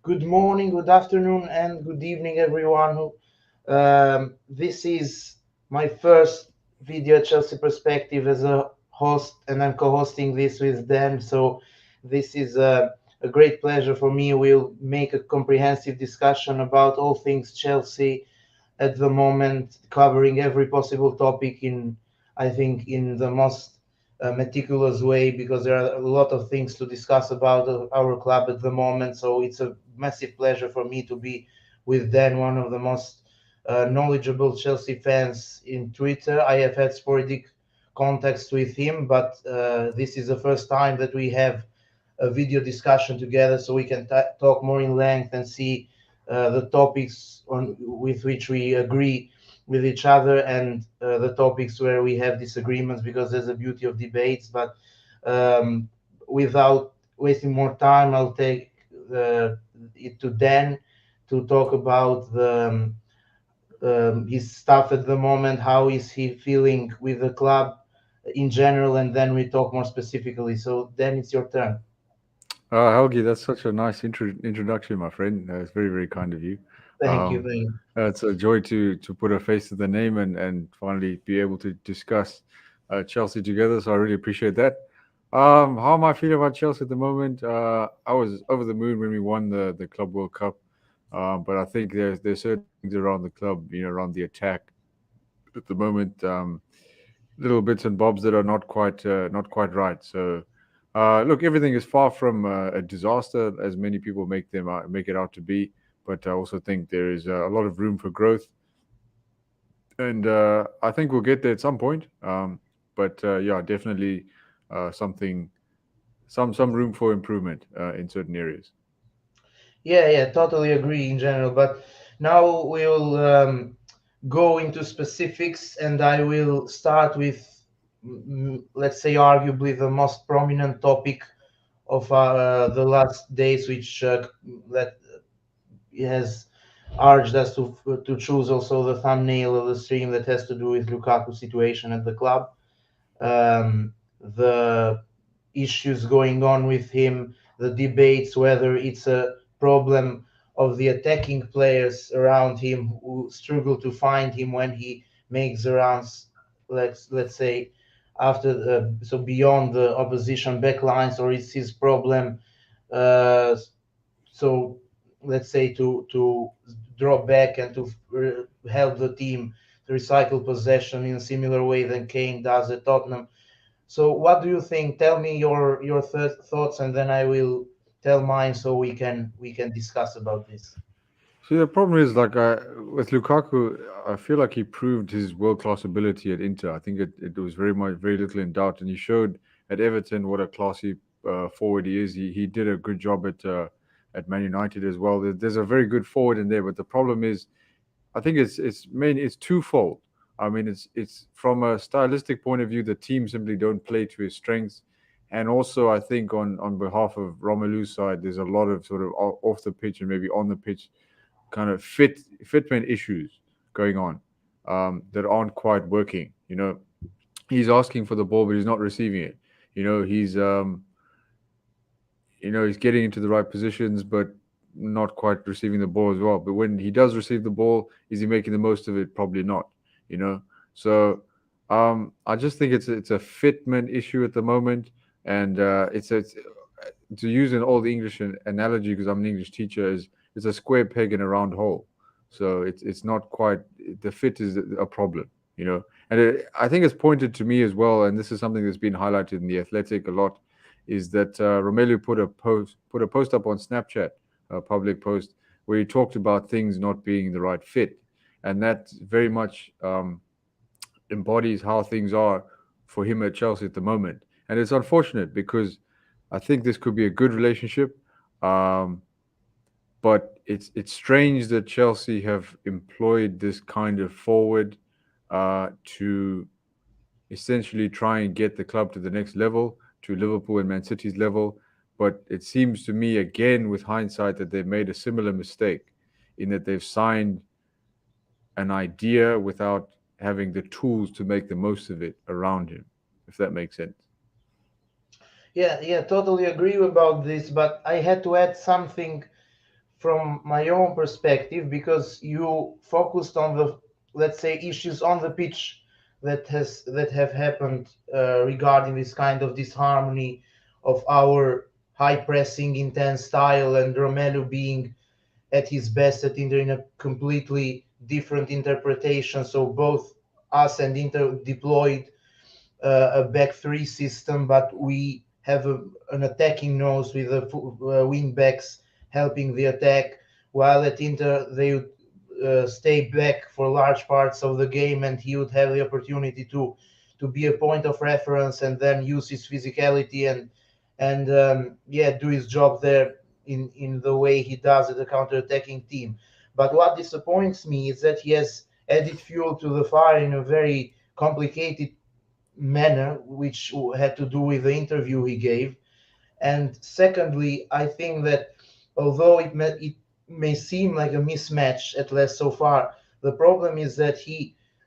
Good morning, good afternoon, and good evening, everyone. This is my first video Chelsea perspective as a host, and I'm co-hosting this with Dan. So this is a great pleasure for me. We'll make a comprehensive discussion about all things Chelsea at the moment, covering every possible topic I think, in the most meticulous way because there are a lot of things to discuss about our club at the moment. So it's a massive pleasure for me to be with Dan, one of the most knowledgeable Chelsea fans in Twitter. I have had sporadic contacts with him, but this is the first time that we have a video discussion together so we can talk more in length and see the topics with which we agree with each other and the topics where we have disagreements, because there's a beauty of debates. But without wasting more time, I'll take it to Dan to talk about his stuff at the moment. How is he feeling with the club in general? And then we talk more specifically. So Dan, it's your turn. Helgi, that's such a nice introduction, my friend. It's very, very kind of you. Thank you. Um, it's a joy to put a face to the name and finally be able to discuss Chelsea together. So I really appreciate that. How am I feeling about Chelsea at the moment? I was over the moon when we won the Club World Cup, but I think there's certain things around the club, around the attack at the moment. Little bits and bobs that are not quite right. So, look, everything is far from a disaster as many people make it out to be. But I also think there is a lot of room for growth, and I think we'll get there at some point. But yeah, definitely something, some room for improvement in certain areas. Yeah, totally agree in general. But now we'll go into specifics, and I will start with, let's say, arguably the most prominent topic of the last days, which that has urged us to choose also the thumbnail of the stream, that has to do with Lukaku situation at the club. The issues going on with him, the debates whether it's a problem of the attacking players around him who struggle to find him when he makes the runs, let's say, after so beyond the opposition backlines, or it's his problem. Uh, so let's say to drop back and to help the team to recycle possession in a similar way than Kane does at Tottenham. So what do you think? Tell me your thoughts, and then I will tell mine so we can discuss about this. See, the problem is like with Lukaku, I feel like he proved his world class ability at Inter. I think it was very little in doubt, and he showed at Everton what a classy forward he is. He did a good job at Man United as well. There's a very good forward in there, but the problem is, I think it's twofold. I mean, it's from a stylistic point of view, the team simply don't play to his strengths, and also I think on behalf of Romelu's side, there's a lot of sort of off the pitch and maybe on the pitch kind of fitment issues going on that aren't quite working. He's asking for the ball, but he's not receiving it. He's getting into the right positions, but not quite receiving the ball as well. But when he does receive the ball, is he making the most of it? Probably not. You know, so I just think it's a fitment issue at the moment, and it's to use an old English analogy, because I'm an English teacher, is it's a square peg in a round hole. So it's not quite, the fit is a problem, and I think it's pointed to me as well, and this is something that's been highlighted in the Athletic a lot, is that Romelu put a post up on Snapchat, a public post, where he talked about things not being the right fit, and that very much embodies how things are for him at Chelsea at the moment. And it's unfortunate because I think this could be a good relationship, um, but it's strange that Chelsea have employed this kind of forward to essentially try and get the club to the next level, to Liverpool and Man City's level. But it seems to me, again, with hindsight, that they've made a similar mistake in that they've signed an idea without having the tools to make the most of it around him, if that makes sense. Yeah, totally agree about this. But I had to add something from my own perspective, because you focused on the, let's say, issues on the pitch that have happened regarding this kind of disharmony of our high pressing intense style and Romelu being at his best at Inter in a completely different interpretation. So both us and Inter deployed a back three system, but we have an attacking nose with the wing backs helping the attack, while at Inter they would stay back for large parts of the game, and he would have the opportunity to be a point of reference and then use his physicality and yeah, do his job there in the way he does at the counter-attacking team. But what disappoints me is that he has added fuel to the fire in a very complicated manner, which had to do with the interview he gave. And secondly, I think that although it may seem like a mismatch, at least so far, the problem is that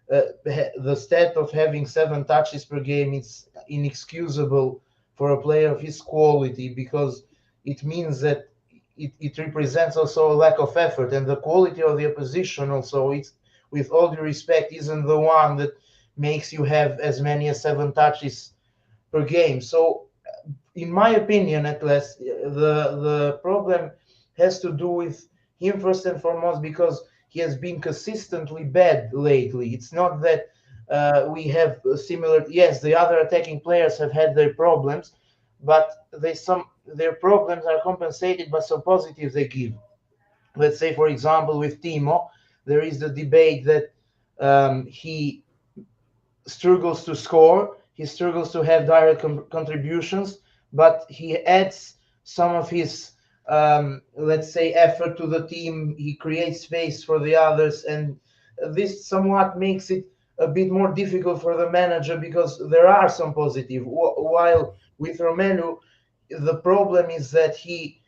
the stat of having 7 touches per game is inexcusable for a player of his quality, because it means that it represents also a lack of effort, and the quality of the opposition also, it's, with all due respect, isn't the one that makes you have as many as 7 touches per game. So in my opinion, at least, the problem has to do with him first and foremost, because he has been consistently bad lately. It's not that we have a similar. Yes, the other attacking players have had their problems, but their problems are compensated by some positives they give. Let's say, for example, with Timo, there is the debate that he struggles to score. He struggles to have direct contributions, but he adds some of his, let's say, effort to the team. He creates space for the others, and this somewhat makes it a bit more difficult for the manager, because there are some positive. While with Romelu, the problem is that he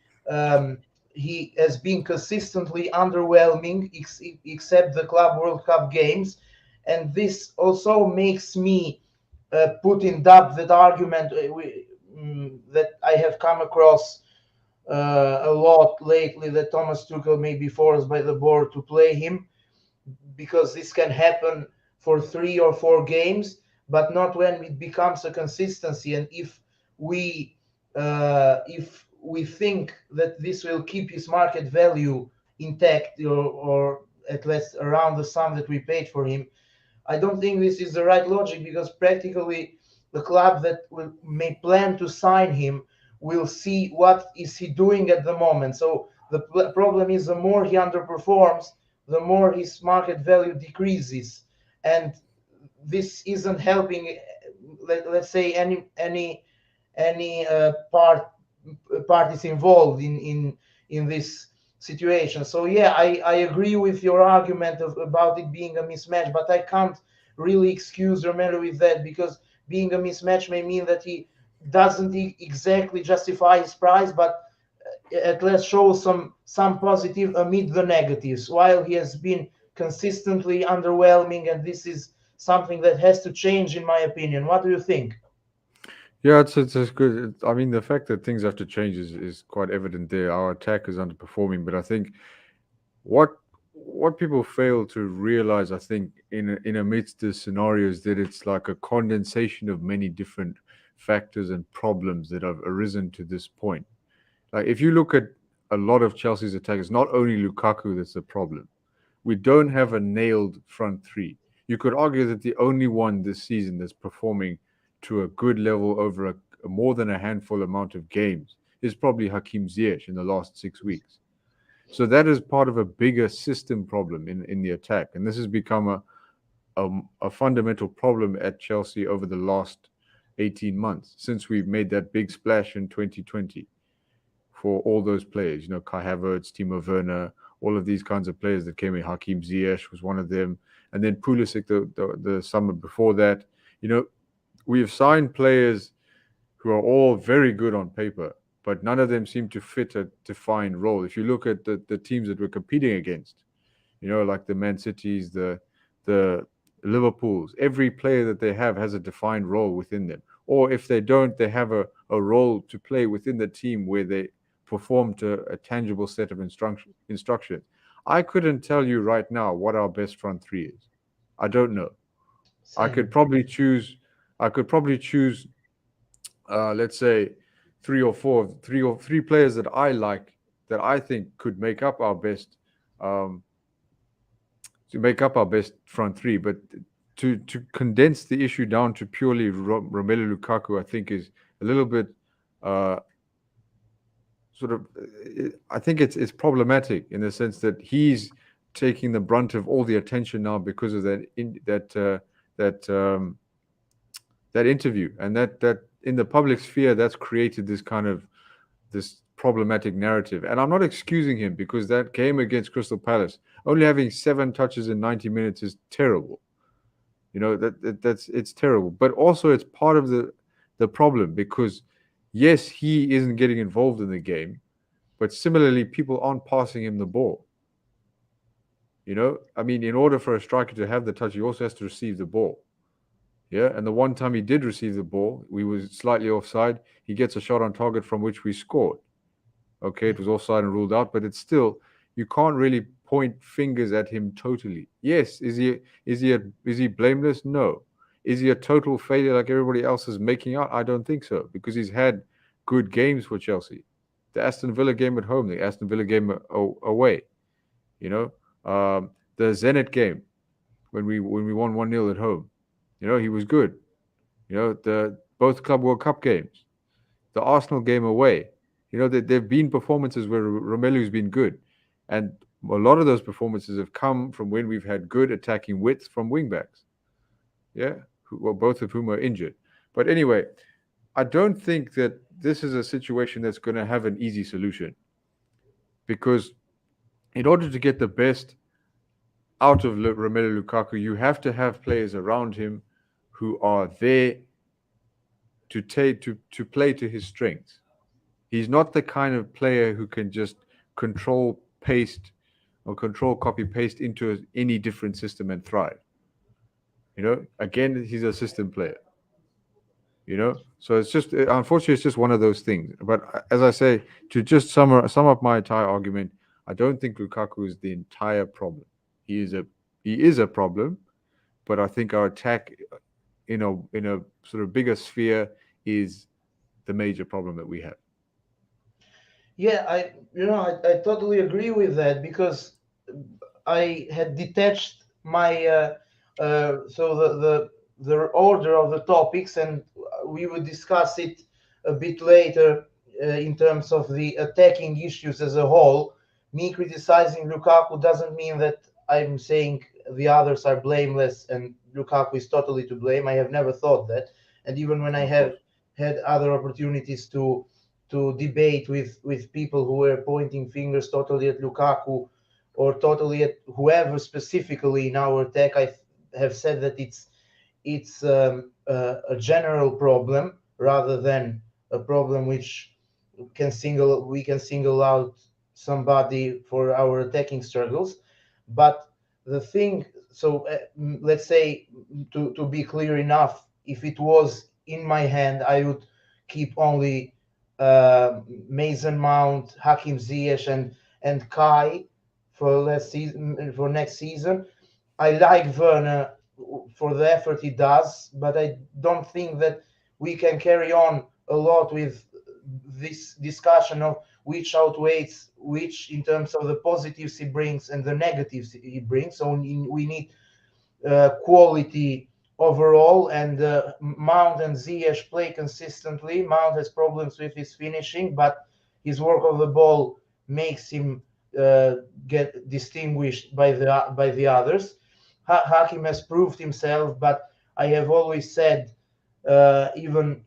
has been consistently underwhelming, except the Club World Cup games, and this also makes me put in doubt that argument that I have come across a lot lately, that Thomas Tuchel may be forced by the board to play him, because this can happen for 3 or 4 games, but not when it becomes a consistency. And if we think that this will keep his market value intact, or at least around the sum that we paid for him, I don't think this is the right logic, because practically the club that may plan to sign him will see what is he doing at the moment. So the problem is, the more he underperforms, the more his market value decreases, and this isn't helping. Let's say any parties involved in this situation. So yeah, I agree with your argument about it being a mismatch, but I can't really excuse Romelu with that, because being a mismatch may mean that he doesn't exactly justify his price, but at least shows some positive amid the negatives, while he has been consistently underwhelming, and this is something that has to change, in my opinion. What do you think? Yeah, it's good. I mean, the fact that things have to change is quite evident there. Our attack is underperforming, but I think what what people fail to realize, I think, in amidst this scenario, is that it's like a condensation of many different factors and problems that have arisen to this point. Like if you look at a lot of Chelsea's attack, it's not only Lukaku that's the problem. We don't have a nailed front three. You could argue that the only one this season that's performing to a good level over a more than a handful amount of games is probably Hakim Ziyech in the last 6 weeks. So that is part of a bigger system problem in the attack, and this has become a fundamental problem at Chelsea over the last 18 months since we made that big splash in 2020 for all those players. You know, Kai Havertz, Timo Werner, all of these kinds of players that came in. Hakim Ziyech was one of them, and then Pulisic the summer before that. You know, we have signed players who are all very good on paper, but none of them seem to fit a defined role. If you look at the teams that we're competing against, you know, like the Man Cities, the Liverpools, every player that they have has a defined role within them. Or if they don't, they have a role to play within the team where perform to a tangible set of instructions. I couldn't tell you right now what our best front three is. I don't know. I could Same. probably choose. I could probably choose, let's say, three or three players that I like, that I think could make up our best, um, to make up our best front three. But to condense the issue down to purely Romelu Lukaku, I think is a little bit, uh, sort of. I think it's problematic in the sense that he's taking the brunt of all the attention now because of that that interview, and that in the public sphere that's created this kind of this problematic narrative. And I'm not excusing him, because that game against Crystal Palace, only having 7 touches in 90 minutes is terrible. You know, that's it's terrible. But also it's part of the problem, because yes, he isn't getting involved in the game, but similarly people aren't passing him the ball. You know, I mean, in order for a striker to have the touch, he also has to receive the ball. Yeah, and the one time he did receive the ball, we was slightly offside. He gets a shot on target from which we scored. Okay, it was offside and ruled out, but it's still, you can't really point fingers at him totally. Yes, is he blameless? No. Is he a total failure like everybody else is making out? I don't think so, because he's had good games for Chelsea. The Aston Villa game at home, the Aston Villa game away. You know, the Zenit game when we won 1-0 at home. You know, he was good. You know, the both Club World Cup games, the Arsenal game away. You know, there have been performances where Romelu's been good, and a lot of those performances have come from when we've had good attacking width from wingbacks. Yeah, well, both of whom are injured. But anyway, I don't think that this is a situation that's going to have an easy solution, because in order to get the best out of Romelu Lukaku, you have to have players around him who are there to play to his strengths. He's not the kind of player who can just control paste or control copy paste into any different system and thrive. You know, again, he's a system player. You know, so it's just, unfortunately, it's just one of those things. But as I say, to just sum up my entire argument, I don't think Lukaku is the entire problem. He is a problem, but I think our attack in a sort of bigger sphere is the major problem that we have. Yeah, I totally agree with that, because I had detached my so the order of the topics, and we will discuss it a bit later in terms of the attacking issues as a whole. Me criticizing Lukaku doesn't mean that I'm saying the others are blameless and Lukaku is totally to blame. I have never thought that, and even when I Of have course. had other opportunities to debate with people who were pointing fingers totally at Lukaku or totally at whoever specifically in our attack, I have said that it's a general problem rather than a problem which we can single out somebody for our attacking struggles. But the thing, so let's say, to be clear enough, if it was in my hand, I would keep only Mason Mount, Hakim Ziyech, and Kai for next season. I like Werner for the effort he does, but I don't think that we can carry on a lot with this discussion of which outweighs which in terms of the positives he brings and the negatives he brings. So we need quality overall, and Mount and Ziyech play consistently. Mount has problems with his finishing, but his work of the ball makes him get distinguished by the others. Hakim has proved himself, but I have always said, even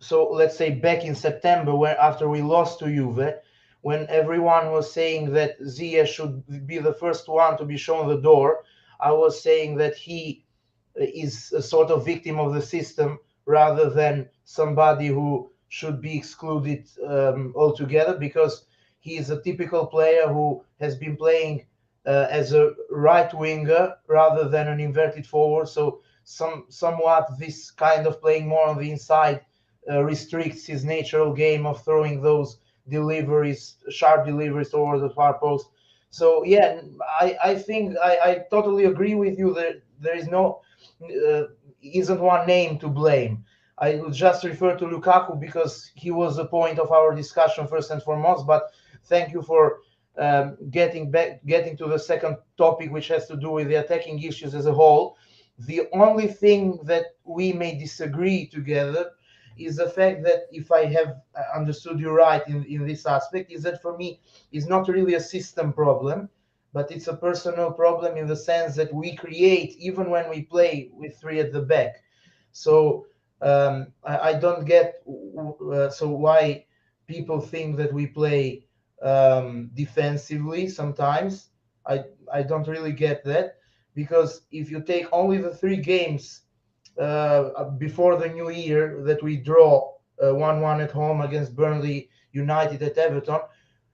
so, let's say back in September, where after we lost to Juve, when everyone was saying that Ziyech should be the first one to be shown the door, I was saying that he is a sort of victim of the system rather than somebody who should be excluded altogether, because he is a typical player who has been playing as a right winger rather than an inverted forward. So somewhat this kind of playing more on the inside restricts his natural game of throwing those deliveries, sharp deliveries over the far post. So yeah, I think I totally agree with you that there is no isn't one name to blame. I will just refer to Lukaku because he was the point of our discussion first and foremost. But thank you for getting to the second topic, which has to do with the attacking issues as a whole. The only thing that we may disagree together is the fact that, if I have understood you right in this aspect, is that for me is not really a system problem, but it's a personal problem, in the sense that we create even when we play with three at the back. So I don't get so why people think that we play defensively sometimes. I don't really get that, because if you take only the three games before the new year that we draw 1-1 at home against Burnley, United, at Everton,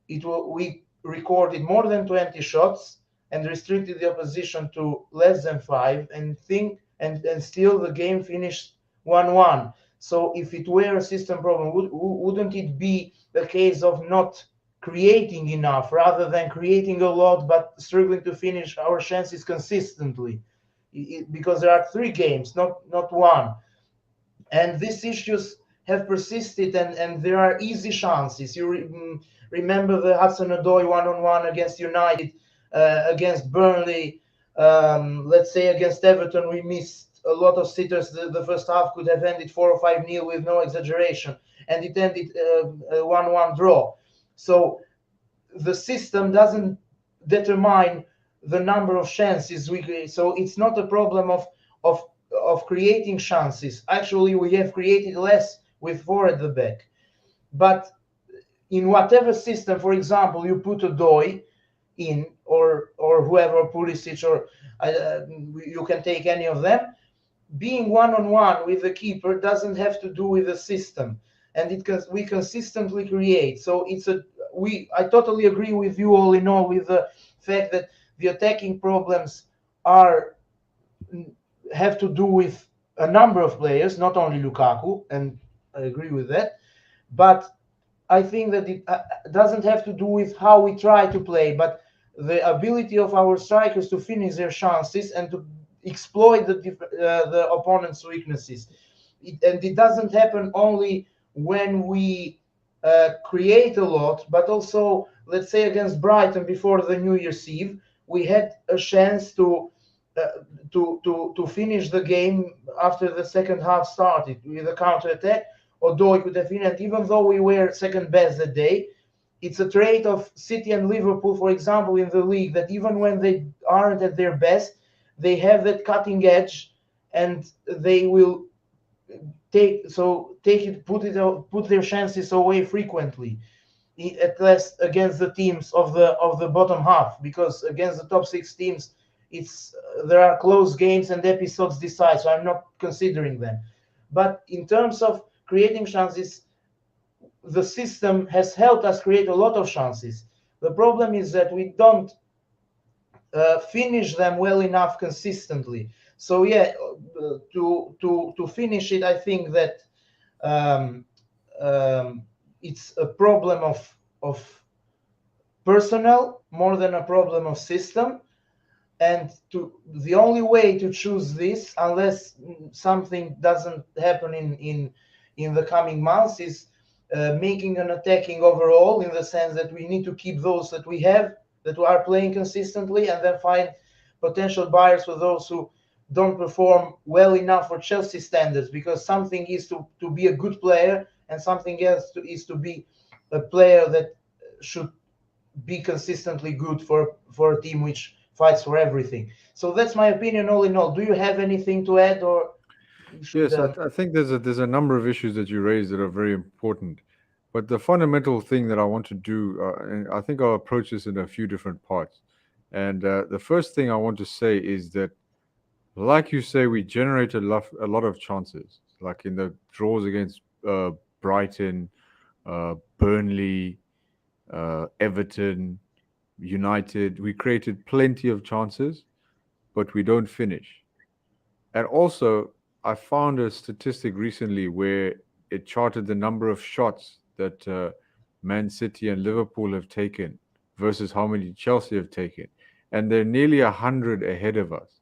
we recorded more than 20 shots and restricted the opposition to less than 5, and still the game finished 1-1. So if it were a system problem, wouldn't it be the case of not creating enough rather than creating a lot but struggling to finish our chances consistently? Because there are three games, not one, and these issues have persisted, and there are easy chances. Remember the Hudson-Odoi one-on-one against United, against Burnley, let's say against Everton, we missed a lot of sitters. The first half could have ended 4 or 5-0 with no exaggeration, and it ended a 1-1 draw. So the system doesn't determine the number of chances we create. So it's not a problem of creating chances. Actually, we have created less with 4 at the back. But in whatever system, for example, you put a Odoi in, or whoever, Pulisic, or you can take any of them, being one-on-one with the keeper doesn't have to do with the system, and we consistently create. So I totally agree with you all in all, with the fact that the attacking problems have to do with a number of players, not only Lukaku, and I agree with that. But I think that it doesn't have to do with how we try to play, but the ability of our strikers to finish their chances and to exploit the opponent's weaknesses. And it doesn't happen only when we create a lot, but also, let's say, against Brighton before the New Year's Eve, we had a chance to finish the game after the second half started with a counter attack. Odoi could have finished, even though we were second best that day. It's a trait of City and Liverpool, for example, in the league, that even when they aren't at their best, they have that cutting edge, and they will put their chances away frequently, at least against the teams of the bottom half, because against the top 6 teams, there are close games and episodes decide. So I'm not considering them. But in terms of creating chances, the system has helped us create a lot of chances. The problem is that we don't finish them well enough consistently. So yeah, to finish it, I think that it's a problem of personnel more than a problem of system. And the only way to choose this, unless something doesn't happen in the coming months, is making an attacking overall, in the sense that we need to keep those that we have, that are playing consistently, and then find potential buyers for those who don't perform well enough for Chelsea standards. Because something is to be a good player, and something else is to be a player that should be consistently good for a team which fights for everything. So that's my opinion all in all. Do you have anything to add, or should Yes, I think there's a number of issues that you raised that are very important. But the fundamental thing that I want to do, and I think I'll approach this in a few different parts. And the first thing I want to say is that, like you say, we generate a lot of chances, like in the draws against Brighton, Burnley, Everton, United. We created plenty of chances, but we don't finish. And also, I found a statistic recently where it charted the number of shots that Man City and Liverpool have taken versus how many Chelsea have taken, and they're nearly 100 ahead of us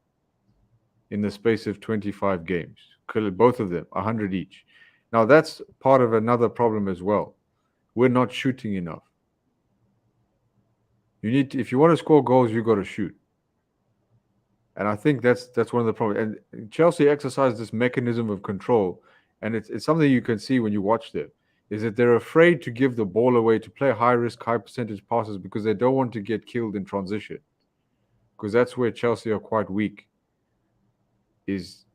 in the space of 25 games. Both of them, 100 each. Now that's part of another problem as well. We're not shooting enough. You need to, if you want to score goals, you got to shoot. And I think that's one of the problems. And Chelsea exercise this mechanism of control, and it's something you can see when you watch them, is that they're afraid to give the ball away, to play high risk, high percentage passes because they don't want to get killed in transition. Because that's where Chelsea are quite weak, is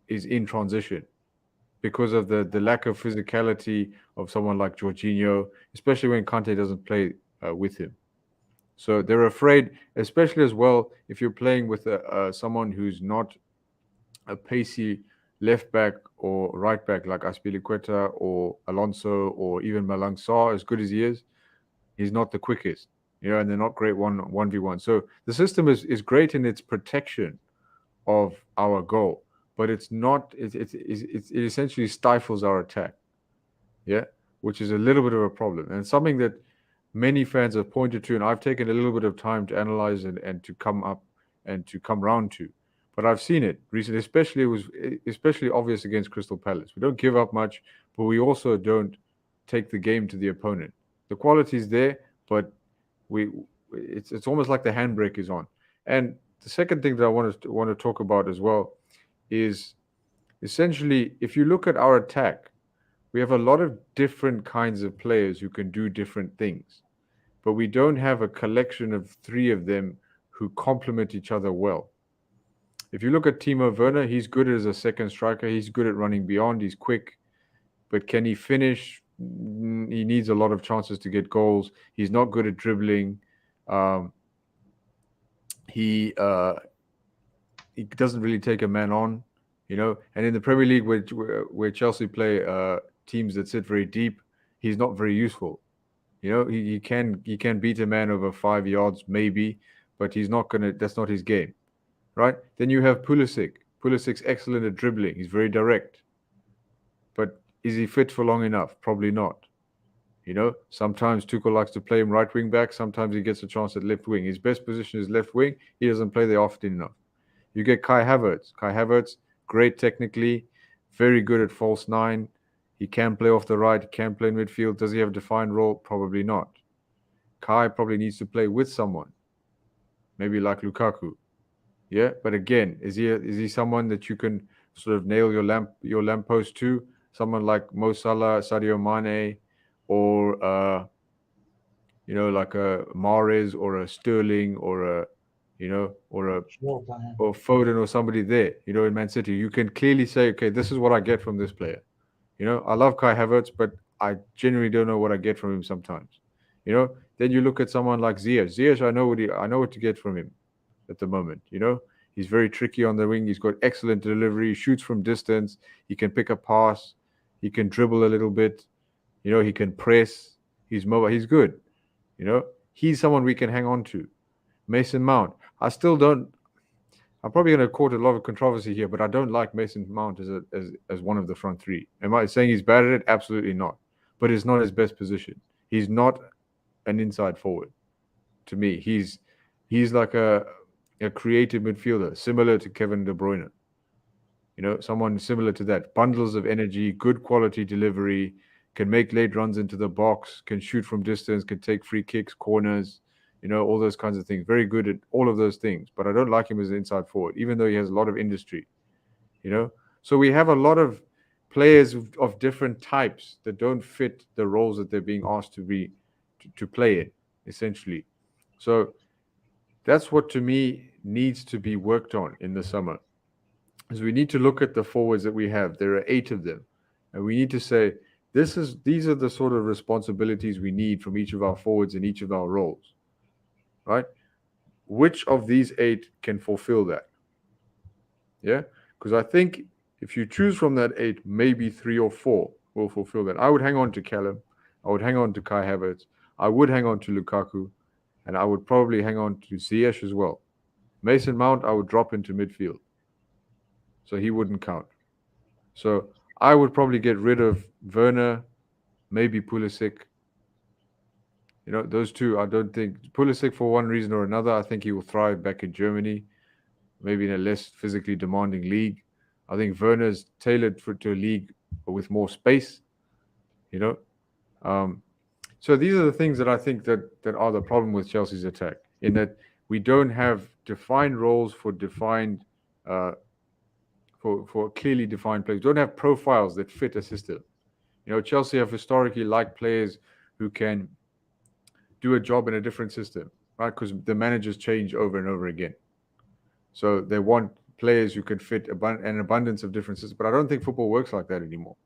in transition. Because of the lack of physicality of someone like Jorginho, especially when Kante doesn't play with him. So they're afraid, especially as well, if you're playing with someone who's not a pacey left back or right back like Azpi or Alonso or even Malang Sarr, as good as he is, he's not the quickest, and they're not great 1v1. So the system is great in its protection of our goal, but it's not, it essentially stifles our attack, which is a little bit of a problem. And something that many fans have pointed to, and I've taken a little bit of time to analyze and to come up and to come round to. But I've seen it recently, especially it was especially obvious against Crystal Palace. We don't give up much, but we also don't take the game to the opponent. The quality is there, but it's almost like the handbrake is on. And the second thing that I want to talk about as well is essentially, if you look at our attack, we have a lot of different kinds of players who can do different things, but we don't have a collection of three of them who complement each other well. If you look at Timo Werner, he's good as a second striker. He's good at running beyond. He's quick, but can he finish? He needs a lot of chances to get goals. He's not good at dribbling. He doesn't really take a man on, And in the Premier League, where Chelsea play teams that sit very deep, he's not very useful. He can beat a man over 5 yards maybe, but he's not gonna. That's not his game, right? Then you have Pulisic. Pulisic's excellent at dribbling. He's very direct, but is he fit for long enough? Probably not. Sometimes Tuchel likes to play him right wing back. Sometimes he gets a chance at left wing. His best position is left wing. He doesn't play there often enough. You get Kai Havertz. Kai Havertz, great technically, very good at false nine. He can play off the right, can play in midfield. Does he have a defined role? Probably not. Kai probably needs to play with someone, maybe like Lukaku. Yeah, but again, is he someone that you can sort of nail your lamppost to? Someone like Mo Salah, Sadio Mane, or like a Mahrez or a Sterling or or Foden or somebody there, in Man City. You can clearly say, okay, this is what I get from this player. I love Kai Havertz, but I genuinely don't know what I get from him sometimes. Then you look at someone like Ziyech. Ziyech, I know what to get from him at the moment. He's very tricky on the wing. He's got excellent delivery. He shoots from distance. He can pick a pass. He can dribble a little bit. He can press. He's mobile. He's good. He's someone we can hang on to. Mason Mount. I'm probably going to court a lot of controversy here, but I don't like Mason Mount as one of the front three. Am I saying he's bad at it? Absolutely not. But it's not his best position. He's not an inside forward. To me, he's like a creative midfielder, similar to Kevin De Bruyne. Someone similar to that. Bundles of energy, good quality delivery, can make late runs into the box, can shoot from distance, can take free kicks, corners, all those kinds of things. Very good at all of those things. But I don't like him as an inside forward, even though he has a lot of industry, So we have a lot of players of different types that don't fit the roles that they're being asked to play in, essentially. So that's what, to me, needs to be worked on in the summer. Is we need to look at the forwards that we have. There are 8 of them. And we need to say, these are the sort of responsibilities we need from each of our forwards in each of our roles. Right? Which of these 8 can fulfill that? Yeah? Because I think if you choose from that 8, maybe 3 or 4 will fulfill that. I would hang on to Callum. I would hang on to Kai Havertz. I would hang on to Lukaku. And I would probably hang on to Ziyech as well. Mason Mount, I would drop into midfield. So he wouldn't count. So I would probably get rid of Werner, maybe Pulisic. Those two. I don't think Pulisic, for one reason or another, I think he will thrive back in Germany, maybe in a less physically demanding league. I think Werner's tailored to a league with more space. You know, um, so these are the things that I think that are the problem with Chelsea's attack, in that we don't have defined roles for defined uh, for clearly defined players. We don't have profiles that fit a system. Chelsea have historically liked players who can do a job in a different system, right? Because the managers change over and over again. So they want players who can fit an abundance of different systems. But I don't think football works like that anymore.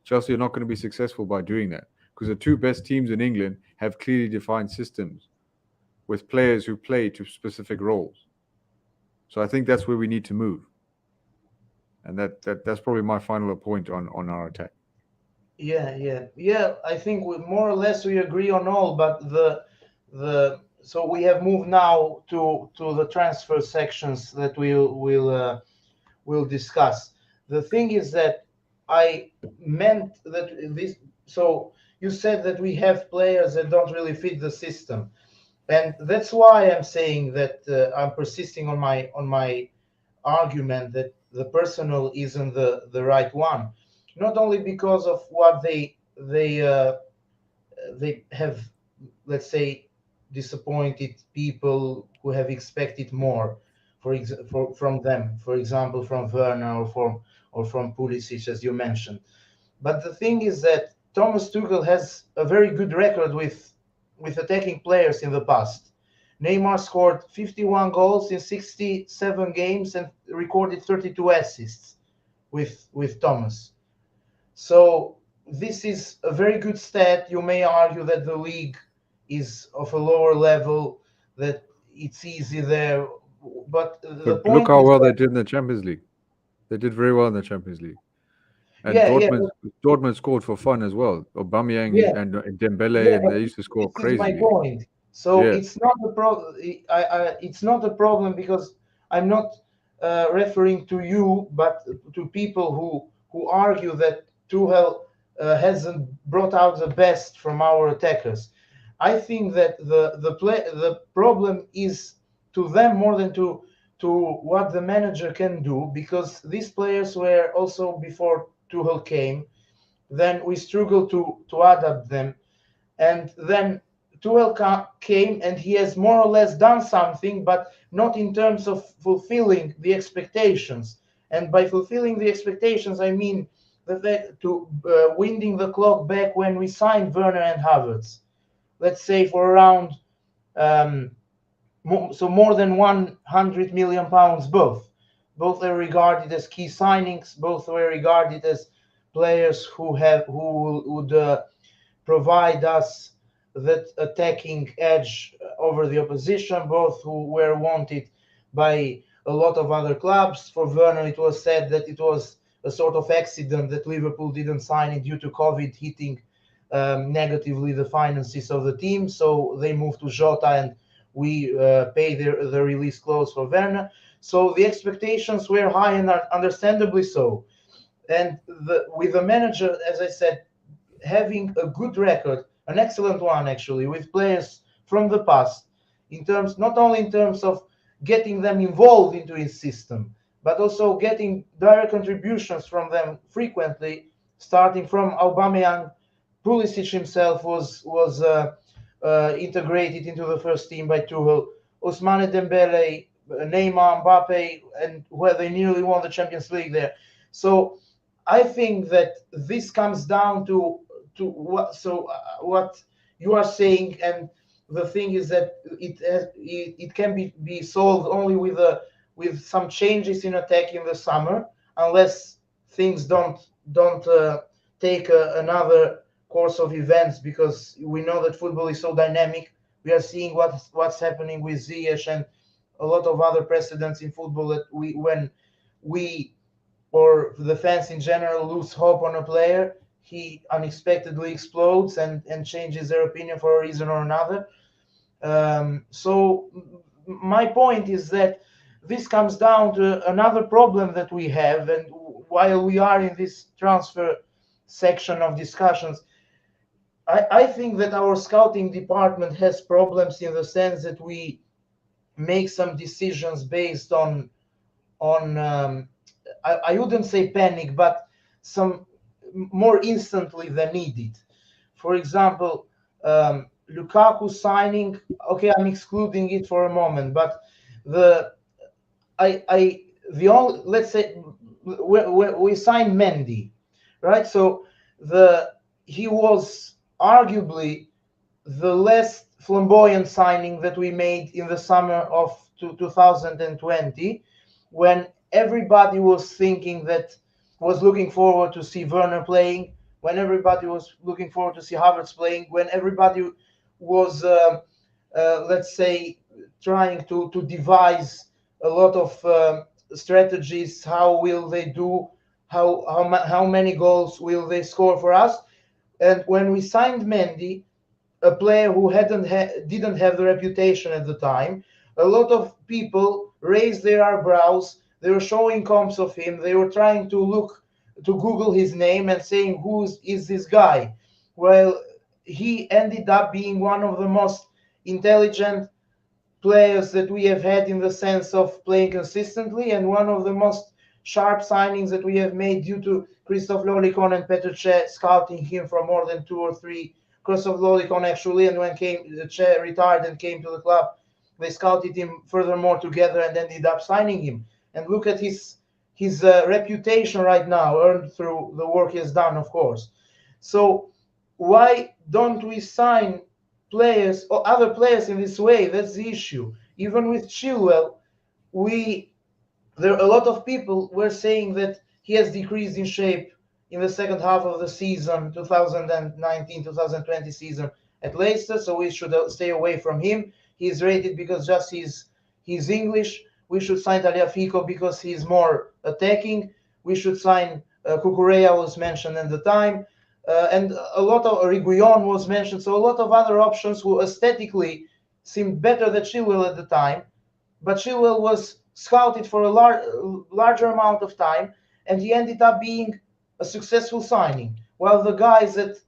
Chelsea are not going to be successful by doing that, because the two best teams in England have clearly defined systems with players who play to specific roles. So I think that's where we need to move. And that's probably my final point on our attack. Yeah. I think more or less we agree on all, but so we have moved now to the transfer sections that we'll discuss. The thing is that I meant that this. So you said that we have players that don't really fit the system, and that's why I'm saying that I'm persisting on my argument that the personnel isn't the right one, not only because of what they have, let's say, disappointed people who have expected more from them, for example, from Werner or from Pulisic, as you mentioned. But the thing is that Thomas Tuchel has a very good record with attacking players in the past. Neymar scored 51 goals in 67 games and recorded 32 assists with Thomas. So this is a very good stat. You may argue that the league is of a lower level, that it's easy there, but the But look point how is well they that, did in the Champions League. They did very well in the Champions League. And yeah, Dortmund scored for fun as well. Aubameyang yeah, and Dembele, yeah. and they used to score This is my crazily. point. So Yeah. it's not a problem. It's not a problem because I'm not referring to you, but to people who argue that Tuchel hasn't brought out the best from our attackers. I think that the problem is to them more than to what the manager can do, because these players were also before Tuchel came. Then we struggle to adapt them, and then Tuchel came and he has more or less done something, but not in terms of fulfilling the expectations. And by fulfilling the expectations, I mean the fact to winding the clock back when we signed Werner and Havertz, let's say for around so more than 100 million pounds both. Both are regarded as key signings. Both were regarded as players who would provide us that attacking edge over the opposition, both who were wanted by a lot of other clubs. For Werner, it was said that it was a sort of accident that Liverpool didn't sign it due to COVID hitting negatively the finances of the team. So they moved to Jota and we paid the release clause for Werner. So the expectations were high, and understandably so. And with the manager, as I said, having a good record, an excellent one actually, with players from the past, in terms not only in terms of getting them involved into his system, but also getting direct contributions from them frequently, starting from Aubameyang. Pulisic himself was integrated into the first team by Tuchel. Ousmane Dembele, Neymar, Mbappe, and where they nearly won the Champions League there. So I think that this comes down to what you are saying, and the thing is that it can be solved only with some changes in attack in the summer, unless things don't take another course of events, because we know that football is so dynamic. We are seeing what's happening with Ziyech and a lot of other precedents in football, that when we or the fans in general lose hope on a player, he unexpectedly explodes and changes their opinion for a reason or another. So my point is that this comes down to another problem that we have, and while we are in this transfer section of discussions, I think that our scouting department has problems in the sense that we make some decisions based on I wouldn't say panic, but some more instantly than needed. For example, Lukaku signing. Okay, I'm excluding it for a moment, but the the only, let's say we signed Mendy, right? So he was arguably the less flamboyant signing that we made in the summer of 2020, when everybody was thinking that was looking forward to see Werner playing, when everybody was looking forward to see Havertz playing, when everybody was, let's say, trying to devise a lot of strategies. How will they do? How many goals will they score for us? And when we signed Mendy, a player who didn't have the reputation at the time, a lot of people raised their eyebrows. They were showing comps of him. They were trying to Google his name and saying, who is this guy? Well, he ended up being one of the most intelligent players that we have had in the sense of playing consistently, and one of the most sharp signings that we have made due to Christoph Lolikon and Petr Cech scouting him for more than 2 or 3. Christoph Lolikon actually, and when Cech retired and came to the club, they scouted him furthermore together and ended up signing him. And look at his reputation right now, earned through the work he has done, of course. So why don't we sign players or other players in this way? That's the issue. Even with Chilwell, there a lot of people were saying that he has decreased in shape in the second half of the season, 2019-2020 season at Leicester, so we should stay away from him. He's rated because just he's English. We should sign Tagliafico because he's more attacking. We should sign Cucurella, was mentioned at the time. And a lot of Reguilon was mentioned. So a lot of other options who aesthetically seemed better than Chilwell at the time. But Chilwell was scouted for a larger amount of time, and he ended up being a successful signing. While the guys that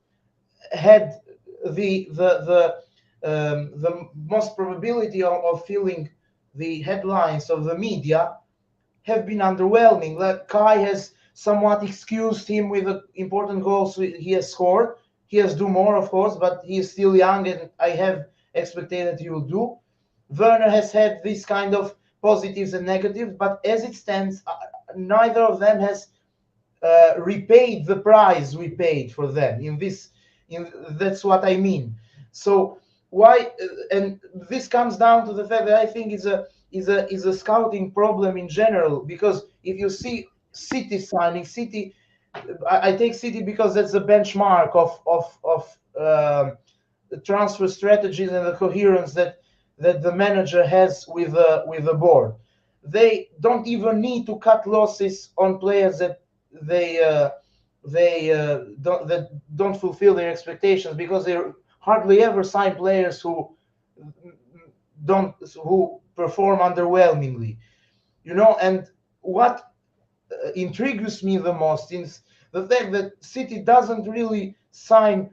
had the most probability of filling the headlines of the media have been underwhelming. Like Kai has somewhat excused him with the important goals he has scored. He has to do more, of course, but he is still young, and I have expected that he will do. Werner has had this kind of positives and negatives, but as it stands, neither of them has repaid the price we paid for them. That's what I mean. So why? And this comes down to the fact that I think is a scouting problem in general. Because if you see City signing, I take City because that's the benchmark of the transfer strategies and the coherence that the manager has with the board. They don't even need to cut losses on players that don't fulfill their expectations, because they hardly ever sign players who perform underwhelmingly, And what intrigues me the most is the fact that City doesn't really sign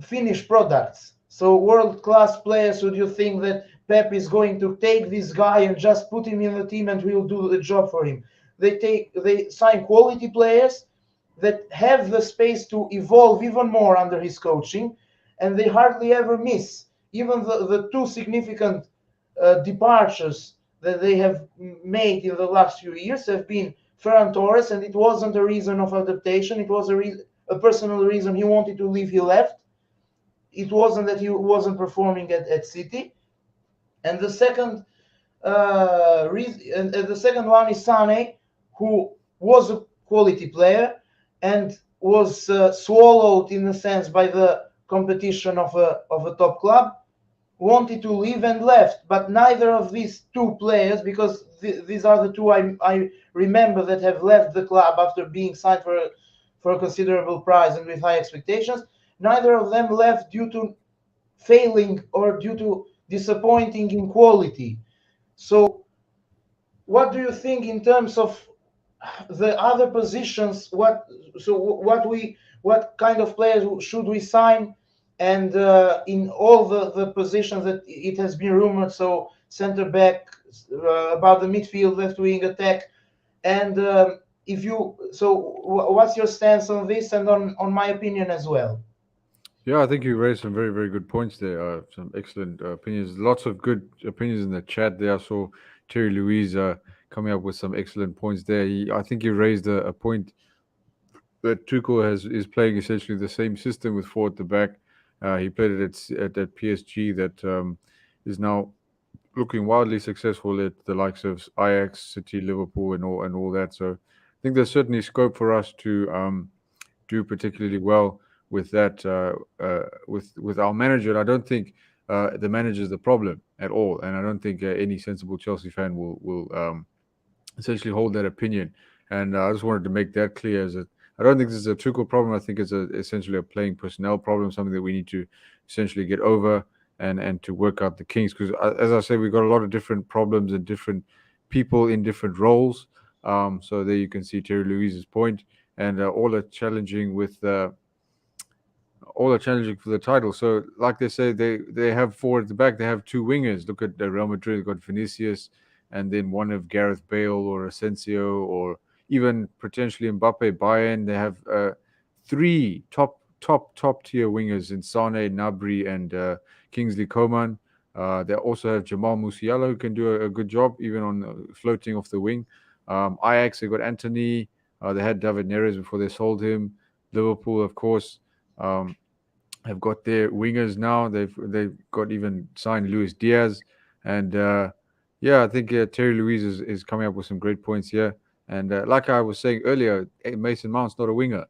finished products. So world-class players, would you think that Pep is going to take this guy and just put him in the team and we'll do the job for him? They sign quality players that have the space to evolve even more under his coaching, and they hardly ever miss. Even the two significant departures that they have made in the last few years have been Ferran Torres, and it wasn't a reason of adaptation. It was a personal reason. He wanted to leave, he left. It wasn't that he wasn't performing at City. And the second the second one is Sane, who was a quality player and was swallowed in a sense by the competition of a top club, wanted to leave and left. But neither of these two players, because these are the two I remember that have left the club after being signed for a considerable price and with high expectations, neither of them left due to failing or due to disappointing in quality. So what do you think in terms of the other positions, what kind of players should we sign, and in all the positions that it has been rumored, so center back, about the midfield, left wing, attack, and if you so what's your stance on this and on my opinion as well? Yeah, I think you raised some very, very good points there. Some excellent opinions. Lots of good opinions in the chat there. I saw Terry Louise coming up with some excellent points there. I think you raised a point that Tuchel is playing essentially the same system with four at the back. He played it at PSG that is now looking wildly successful at the likes of Ajax, City, Liverpool, and all that. So I think there's certainly scope for us to do particularly well with that with our manager. And I don't think the manager is the problem at all, and I don't think any sensible Chelsea fan will essentially hold that opinion. And I just wanted to make that clear. As I don't think this is a Tuchel problem. I think it's essentially a playing personnel problem, something that we need to essentially get over and to work out the kinks. Because as I say, we've got a lot of different problems and different people in different roles. So there you can see Terry Louise's point, and all are challenging for the title. So, like they say, they have four at the back. They have two wingers. Look at Real Madrid. They've got Vinicius, and then one of Gareth Bale or Asensio, or even potentially Mbappe. Bayern. They have three top tier wingers in Sane, Nabri, and Kingsley Coman. They also have Jamal Musiala, who can do a good job even on floating off the wing. Ajax, they got Anthony. They had David Neres before they sold him. Liverpool, of course. Um, have got their wingers now. They've got even signed Luis Diaz, and yeah, I think Terry Louise is coming up with some great points here. And like I was saying earlier, Mason Mount's not a winger.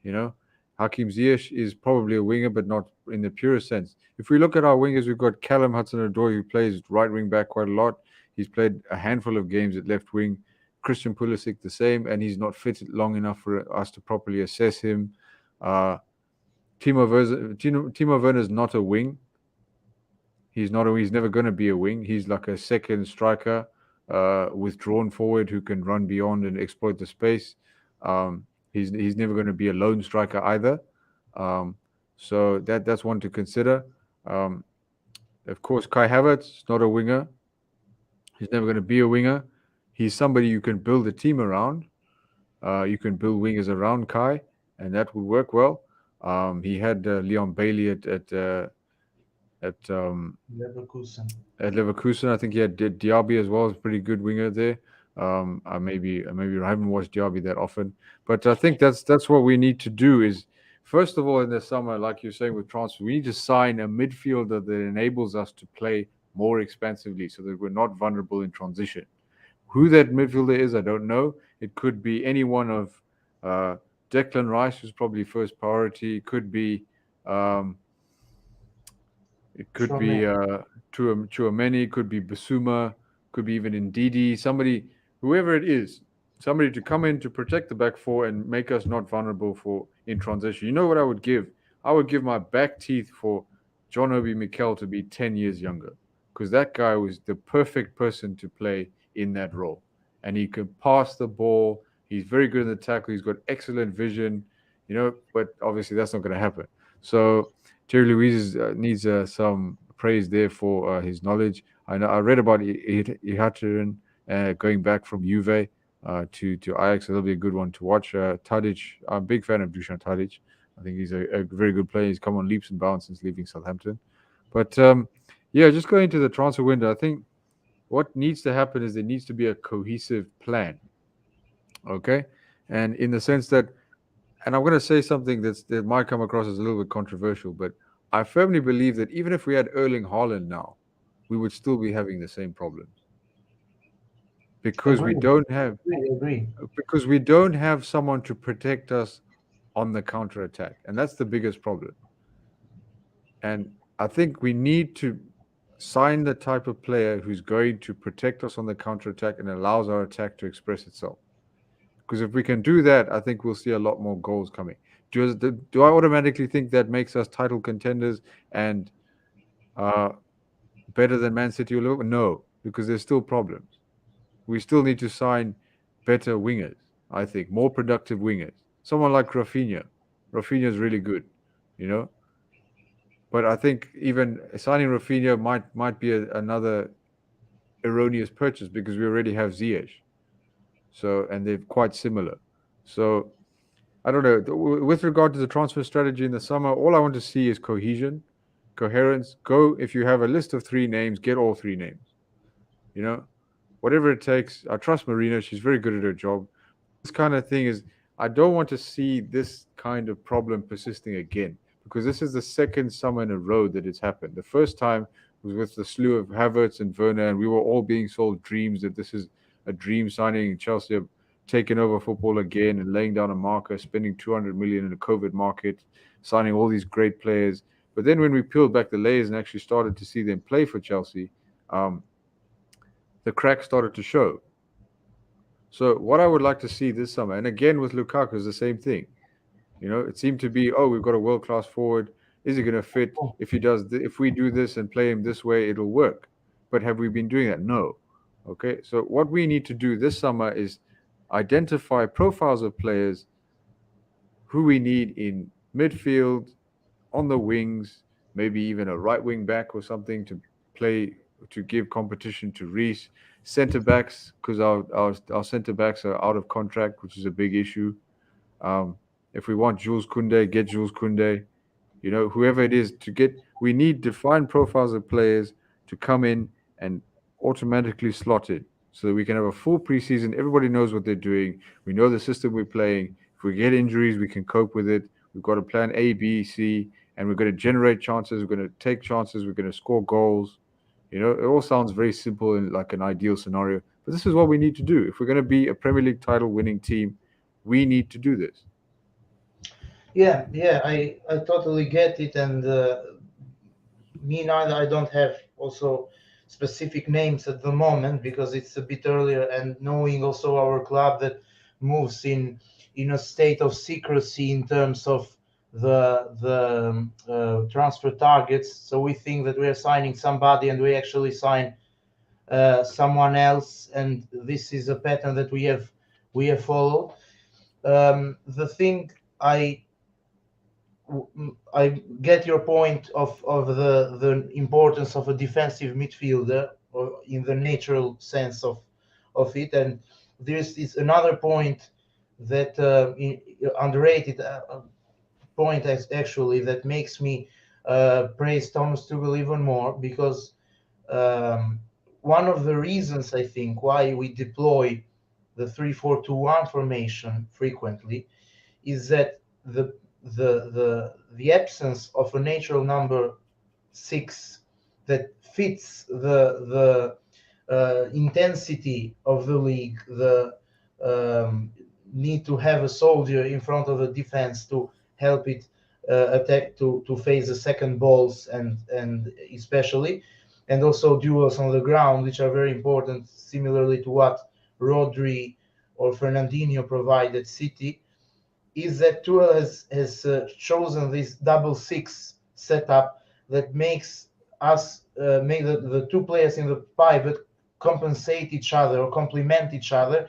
You know, Hakim Ziyech is probably a winger, but not in the purest sense. If we look at our wingers, we've got Callum Hudson-Odoi, who plays right wing back quite a lot. He's played a handful of games at left wing. Christian Pulisic the same, and he's not fit long enough for us to properly assess him. Uh, Timo Werner is not a wing. He's not a. He's never going to be a wing. He's like a second striker, withdrawn forward who can run beyond and exploit the space. He's never going to be a lone striker either. Um, so that's one to consider. Um, of course, Kai Havertz is not a winger. He's never going to be a winger. He's somebody you can build a team around. You can build wingers around Kai, and that would work well. He had Leon Bailey at Leverkusen. at Leverkusen. I think he had Diaby as well. Is a pretty good winger there. Maybe I haven't watched Diaby that often, but I think that's what we need to do. Is first of all in the summer, like you're saying with transfer, we need to sign a midfielder that enables us to play more expansively, so that we're not vulnerable in transition. Who that midfielder is, I don't know. It could be any one of uh, Declan Rice, who's probably first priority. Um, it could be Chouameni. Chouameni, could be Basuma, could be even Ndidi, somebody, whoever it is, somebody to come in to protect the back four and make us not vulnerable for in transition. You know what I would give? I would give my back teeth for John Obi Mikel to be 10 years younger, because that guy was the perfect person to play in that role. And he could pass the ball. He's very good in the tackle. He's got excellent vision, but obviously that's not going to happen. So Terry Louise needs some praise there for his knowledge. I know I read about Ihataren going back from Juve to Ajax. So that'll be a good one to watch. Tadic, I'm a big fan of Dusan Tadic. I think he's a very good player. He's come on leaps and bounds since leaving Southampton. But yeah, just going to the transfer window, I think what needs to happen is there needs to be a cohesive plan. Okay, and in the sense that, and I'm going to say something that might come across as a little bit controversial, but I firmly believe that even if we had Erling Haaland now, we would still be having the same problems because we Agree. don't have Agree. someone to protect us on the counter attack, and that's the biggest problem. And I think we need to sign the type of player who's going to protect us on the counter attack and allows our attack to express itself. Because if we can do that, I think we'll see a lot more goals coming. Do I automatically think that makes us title contenders and uh, better than Man City or Liverpool? No, because there's still problems. We still need to sign better wingers. I think more productive wingers. Someone like Rafinha. Rafinha is really good, you know. But I think even signing Rafinha might be another erroneous purchase because we already have Ziyech. So and they're quite similar. So I don't know. With regard to the transfer strategy in the summer, all I want to see is cohesion, coherence. Go if you have a list of three names, get all three names. You know, whatever it takes. I trust Marina; she's very good at her job. This kind of thing is, I don't want to see this kind of problem persisting again because this is the second summer in a row that it's happened. The first time was with the slew of Havertz and Werner, and we were all being sold dreams that this is a dream signing. Chelsea have taken over football again and laying down a marker, spending 200 million in the COVID market, signing all these great players. But then when we peeled back the layers and actually started to see them play for Chelsea, um, the cracks started to show. So what I would like to see this summer, and again with Lukaku, is the same thing. You know, it seemed to be, oh, we've got a world class forward. Is he going to fit? If he does, if we do this and play him this way, it'll work. But have we been doing that? No. Okay. So what we need to do this summer is identify profiles of players who we need in midfield, on the wings, maybe even a right wing back or something to play to give competition to Reece. Centre backs, because our centre backs are out of contract, which is a big issue. Um, if we want Jules Koundé, get Jules Koundé. You know, whoever it is to get, we need defined profiles of players to come in and automatically slot in so that we can have a full preseason. Everybody knows what they're doing. We know the system we're playing. If we get injuries, we can cope with it. We've got a plan A, B, C, and we're going to generate chances. We're going to take chances. We're going to score goals. You know, it all sounds very simple in like an ideal scenario, but this is what we need to do. If we're going to be a Premier League title winning team, we need to do this. Yeah, I totally get it, and me neither. I don't have also specific names at the moment because it's a bit earlier, and knowing also our club that moves in a state of secrecy in terms of the transfer targets. So we think that we are signing somebody, and we actually sign someone else, and this is a pattern that we have followed. The thing I get your point of the importance of a defensive midfielder, or in the natural sense of it, and this is another point that underrated point actually that makes me praise Thomas Tuchel even more, because um, one of the reasons I think why we deploy the 3-4-2-1 formation frequently is that the absence of a natural number six that fits the intensity of the league, the need to have a soldier in front of the defense to help it attack to face the second balls, and especially, and also duels on the ground, which are very important, similarly to what Rodri or Fernandinho provide at City, is that Tuchel has chosen this double six setup that makes us make the two players in the pivot compensate each other or complement each other,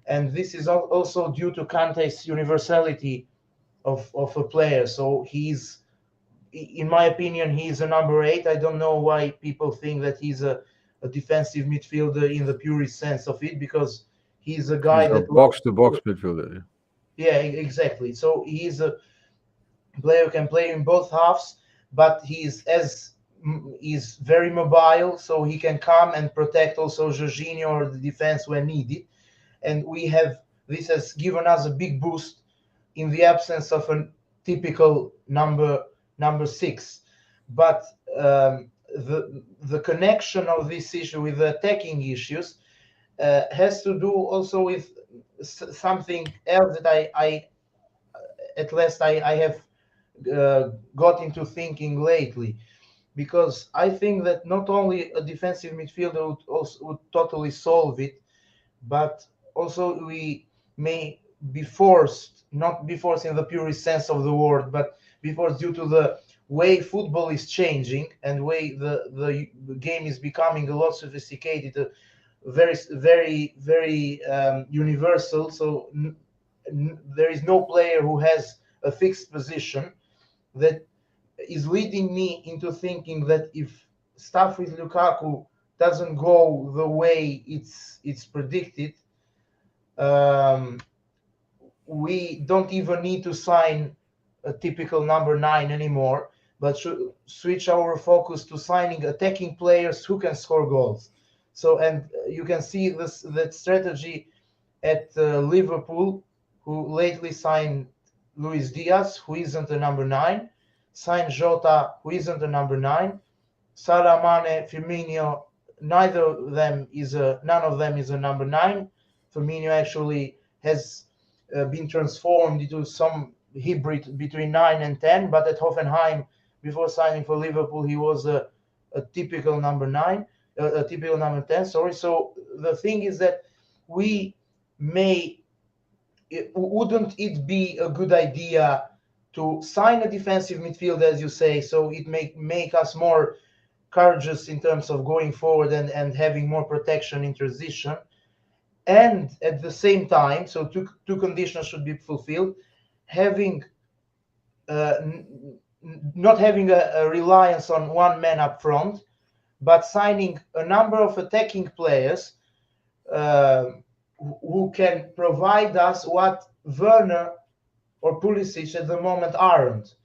and this is also due to Kante's universality of a player. So he's, in my opinion, he's a number 8. I don't know why people think that he's a defensive midfielder in the purest sense of it, because he's a guy He's a that box to box midfielder. yeah, exactly. So he's a player who can play in both halves, but he's very mobile, so he can come and protect also Jorginho or the defense when needed. And we have this has given us a big boost in the absence of a typical number 6. But the connection of this issue with the attacking issues has to do also with something else that I at least I have got into thinking lately, because I think that not only a defensive midfielder would totally solve it, but also we may be forced, not be forced in the purest sense of the word, but be forced due to the way football is changing and way the game is becoming a lot sophisticated. very universal. So there is no player who has a fixed position. That is leading me into thinking that if stuff with Lukaku doesn't go the way it's predicted, um, we don't even need to sign a typical number nine anymore, but should switch our focus to signing attacking players who can score goals. So, and you can see this that strategy at Liverpool, who lately signed Luis Diaz, who isn't a number nine, signed Jota, who isn't a number nine, Salah, Mane, Firmino. None of them is a number nine. Firmino actually has been transformed into some hybrid between 9 and 10, but at Hoffenheim, before signing for Liverpool, he was a typical number 9, a typical number 10, sorry. So the thing is that we wouldn't it be a good idea to sign a defensive midfield, as you say, so it make us more courageous in terms of going forward and having more protection in transition, and at the same time, so two conditions should be fulfilled: having not having a reliance on one man up front, but signing a number of attacking players uh, who can provide us what Werner or Pulisic at the moment aren't.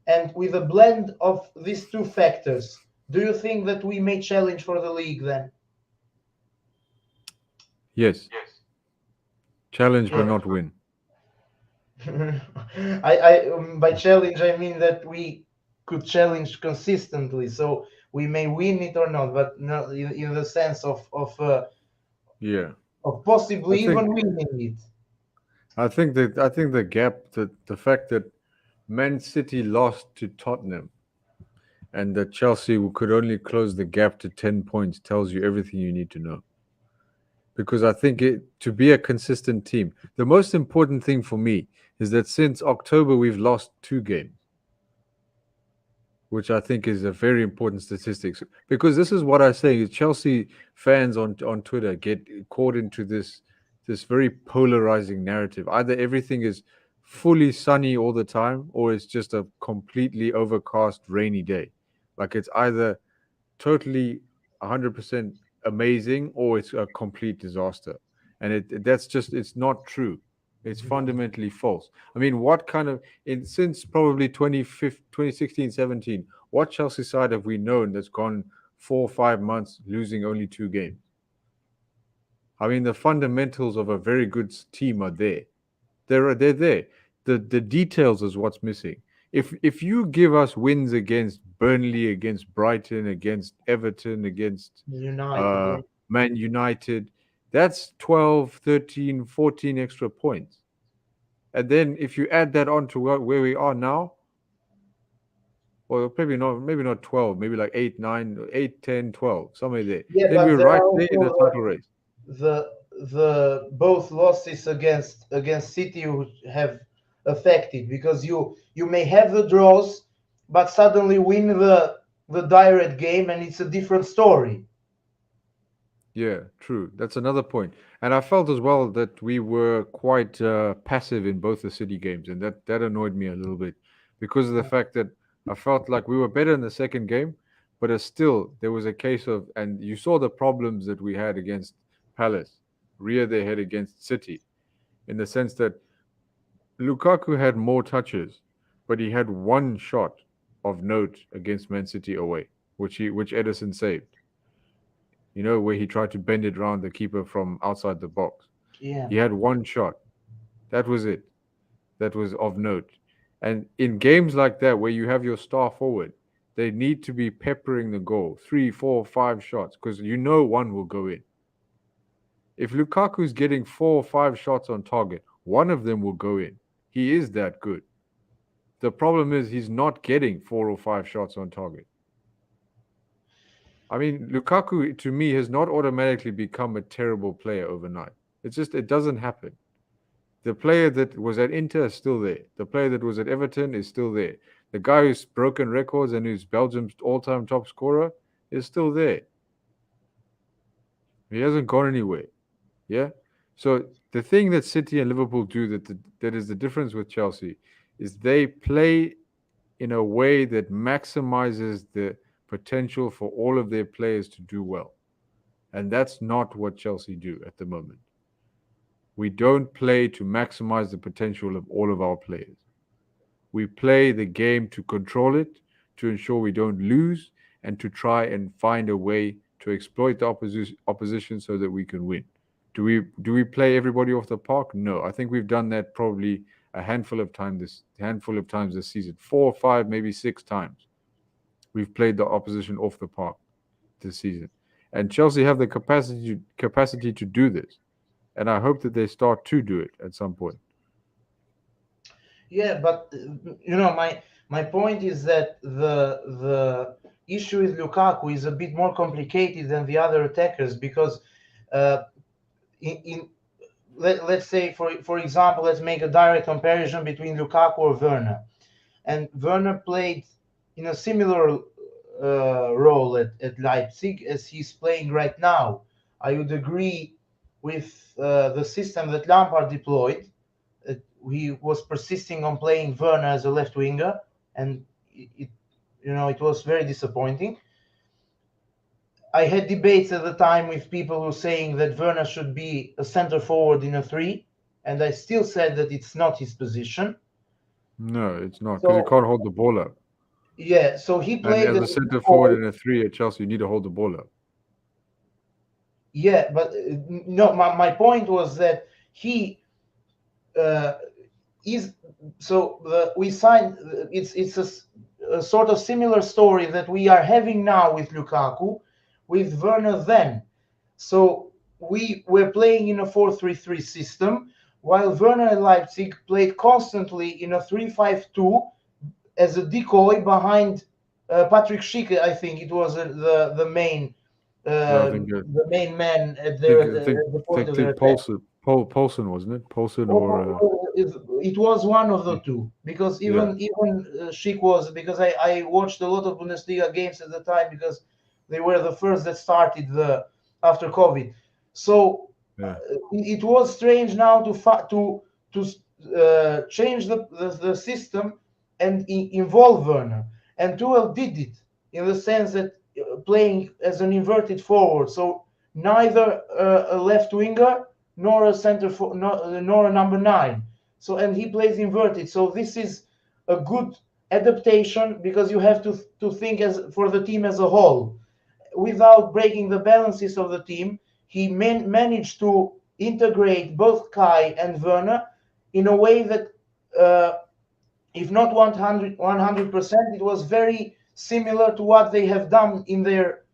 And with a blend of these two factors, do you think that we may challenge for the league then? Yes, challenge but not win. By challenge I mean that we could challenge consistently, so we may win it or not, but not in the sense Yeah, of I possibly think even winning it. I think the gap, the fact that Man City lost to Tottenham and that Chelsea could only close the gap to 10 points tells you everything you need to know. Because I think to be a consistent team, the most important thing for me is that since October we've lost 2 games, which I think is a very important statistic. Because this is what I say: Chelsea fans on Twitter get caught into this very polarizing narrative. Either everything is fully sunny all the time, or it's just a completely overcast rainy day. Like it's either totally 100% amazing or it's a complete disaster. And that's just, it's not true. It's fundamentally false. I mean, what kind of, since probably 2016, 17, what Chelsea side have we known that's gone 4 or 5 months losing only 2 games? I mean, the fundamentals of a very good team are there. They're there. The details is what's missing. If you give us wins against Burnley, against Brighton, against Everton, against United, uh, yeah. Man United, that's 12, 13, 14 extra points. And then if you add that on to where we are now, well, maybe not 12, maybe like 8, 9, 8, 10, 12, somewhere there. Yeah, Then but we're there right are there in the also title race. the both losses against City who have affected, because you may have the draws, but suddenly win the direct game and it's a different story. Yeah, true. That's another point. And I felt as well that we were quite passive in both the City games, and that annoyed me a little bit because of the fact that I felt like we were better in the second game, but still there was a case of, and you saw the problems that we had against Palace, rear their head against City, in the sense that Lukaku had more touches, but he had one shot of note against Man City away, which Edison saved. Where he tried to bend it around the keeper from outside the box. Yeah. He had one shot. That was it. That was of note. And in games like that, where you have your star forward, they need to be peppering the goal 3, 4, 5 shots because one will go in. If Lukaku's getting 4 or 5 shots on target, one of them will go in. He is that good. The problem is he's not getting 4 or 5 shots on target. I mean, Lukaku to me has not automatically become a terrible player overnight. It's just it doesn't happen. The player that was at Inter is still there. The player that was at Everton is still there. The guy who's broken records and who's Belgium's all-time top scorer is still there. He hasn't gone anywhere. Yeah. So the thing that City and Liverpool do that is the difference with Chelsea is they play in a way that maximizes the potential for all of their players to do well. And that's not what Chelsea do at the moment. We don't play to maximize the potential of all of our players. We play the game to control it, to ensure we don't lose, and to try and find a way to exploit the opposition so that we can win. Do we play everybody off the park? No. I think we've done that probably a handful of times this season. 4 or 5, maybe 6 times. We've played the opposition off the park this season. And Chelsea have the capacity to do this. And I hope that they start to do it at some point. Yeah, but my point is that the issue with Lukaku is a bit more complicated than the other attackers because uh, let's say for example, let's make a direct comparison between Lukaku or Werner, and Werner played in a similar role at Leipzig as he's playing right now. I would agree with the system that Lampard deployed. He was persisting on playing Werner as a left winger, and it was very disappointing. I had debates at the time with people who were saying that Werner should be a center forward in a three, and I still said that it's not his position. No, it's not because he So can't hold the ball up. yeah, so he And played as a as a centre forward default. in a 3 at Chelsea, you need to hold the ball up. Yeah, but no, my point was that he uh, is so we signed. It's a sort of similar story that we are having now with Lukaku, with Werner then. So we were playing in a 4-3-3 system, while Werner and Leipzig played constantly in a 3-5-2 as a decoy behind Patrick Schick. I think it was the main Yeah, I think the main man at think their I think at the point think, of their think attack. Paulson wasn't it? Paulson or It was one of the two because yeah, even Schick was because I watched a lot of Bundesliga games at the time because they were the first that started the after COVID. So yeah, it was strange now to change the system and involve Werner, and Tuchel did it in the sense that playing as an inverted forward, so neither a left winger nor a nor a number 9. So and he plays inverted. So this is a good adaptation because you have to think as for the team as a whole without breaking the balances of the team. He managed to integrate both Kai and Werner in a way that, if not 100%, it was very similar to what they have done in their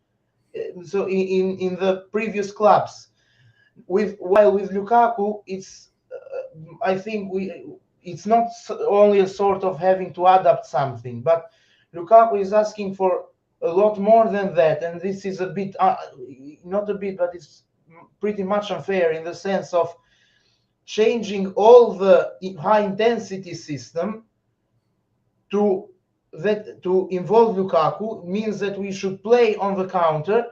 in the previous clubs. While with Lukaku, I think it's not only a sort of having to adapt something, but Lukaku is asking for a lot more than that, and this is a bit not a bit, but it's pretty much unfair in the sense of changing all the high intensity system to involve Lukaku means that we should play on the counter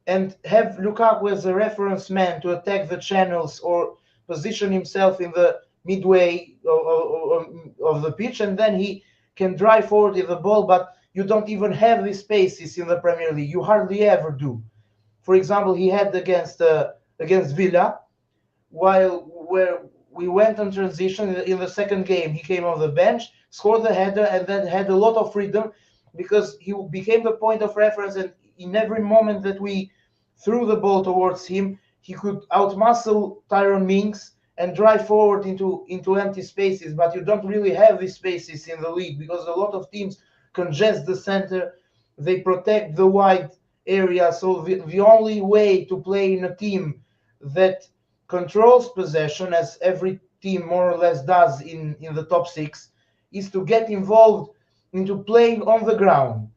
and have Lukaku as a reference man to attack the channels or position himself in the midway of the pitch, and then he can drive forward with the ball. But you don't even have these spaces in the Premier League. You hardly ever do. For example, he had against Villa, while where we went on transition in the second game, he came off the bench, scored the header, and then had a lot of freedom because he became the point of reference. And in every moment that we threw the ball towards him, he could outmuscle Tyrone Mings and drive forward into empty spaces. But you don't really have these spaces in the league because a lot of teams congest the center, they protect the wide area. So the only way to play in a team that controls possession, as every team more or less does in the top 6, is to get involved into playing on the ground.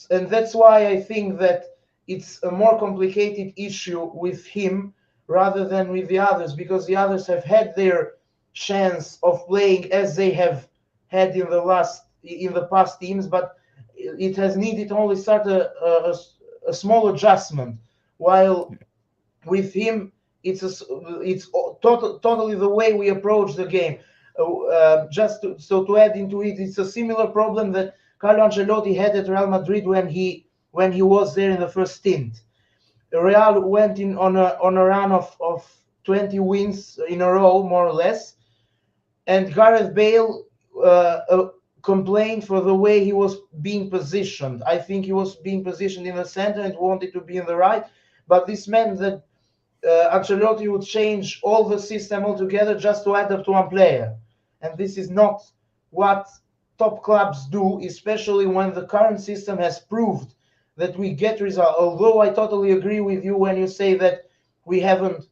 And that's why I think that it's a more complicated issue with him rather than with the others, because the others have had their chance of playing as they have had in the past teams, but it has needed only start a small adjustment. While with him, totally the way we approach the game. To add into it, it's a similar problem that Carlo Ancelotti had at Real Madrid when he was there in the first stint. Real went in on a run of 20 wins in a row, more or less, and Gareth Bale complained for the way he was being positioned. I think he was being positioned in the center and wanted to be in the right, but this meant that Ancelotti would change all the system altogether just to adapt to one player. And this is not what top clubs do, especially when the current system has proved that we get results. Although I totally agree with you when you say that we haven't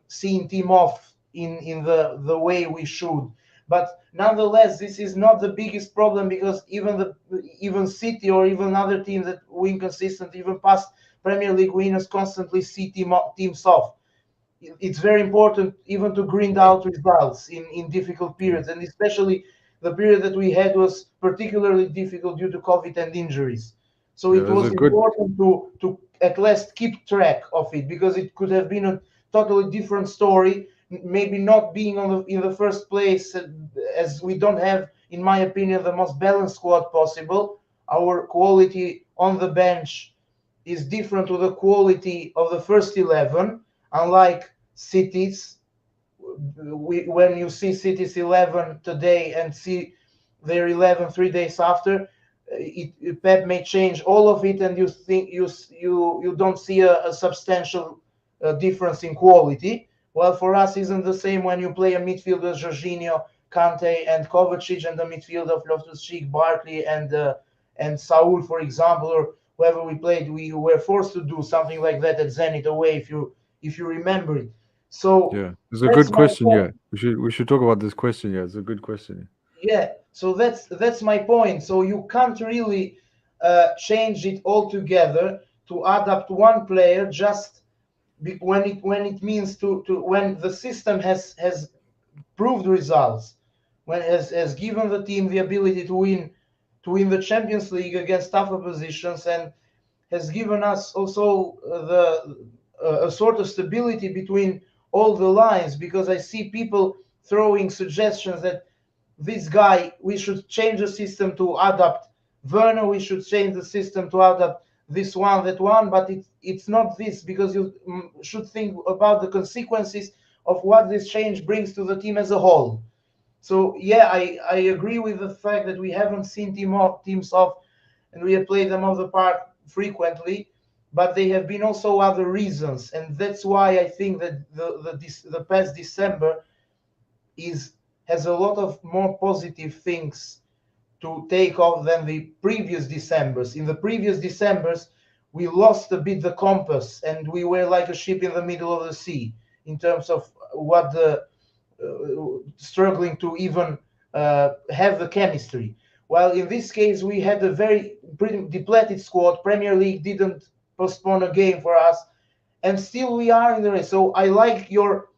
seen team off in the way we should. But nonetheless, this is not the biggest problem, because even City or even other teams that win consistently, even past Premier League winners, constantly see teams off. It's very important even to grind out results in difficult periods, and especially the period that we had was particularly difficult due to COVID and injuries. So Yeah, it there's a was good important to at least keep track of it, because it could have been a totally different story, maybe not being in the first place, as we don't have, in my opinion, the most balanced squad possible. Our quality on the bench is different to the quality of the first 11, unlike City's. When you see City's 11 today and see their 11 3 days after, Pep may change all of it, and you think you don't see a substantial difference in quality. Well, for us, isn't the same when you play a midfield of Jorginho, Kante, and Kovacic, and the midfield of Loftus-Cheek, Barkley, and Saul, for example, or whoever we played. We were forced to do something like that at Zenit away, if you remember it. So Yeah, it's a that's good my question. point. Yeah, we should talk about this question. Yeah, it's a good question. Yeah, so that's my point. So you can't really change it altogether to adapt one player just when it means to when the system has proved results, when has given the team the ability to win the Champions League against tough oppositions, and has given us also a sort of stability between all the lines, because I see people throwing suggestions that this guy, we should change the system to adapt Werner, we should change the system to adapt this one, that one, but it's not this, because you should think about the consequences of what this change brings to the team as a whole. So yeah, I agree with the fact that we haven't seen teams off, and we have played them off the park frequently, but there have been also other reasons, and that's why I think that the past December is has a lot of more positive things to take off than the previous Decembers. In the previous Decembers, we lost a bit the compass, and we were like a ship in the middle of the sea in terms of what the struggling to even have the chemistry. While in this case, we had a very pretty depleted squad. Premier League didn't postpone a game for us, and still we are in the race. So I like your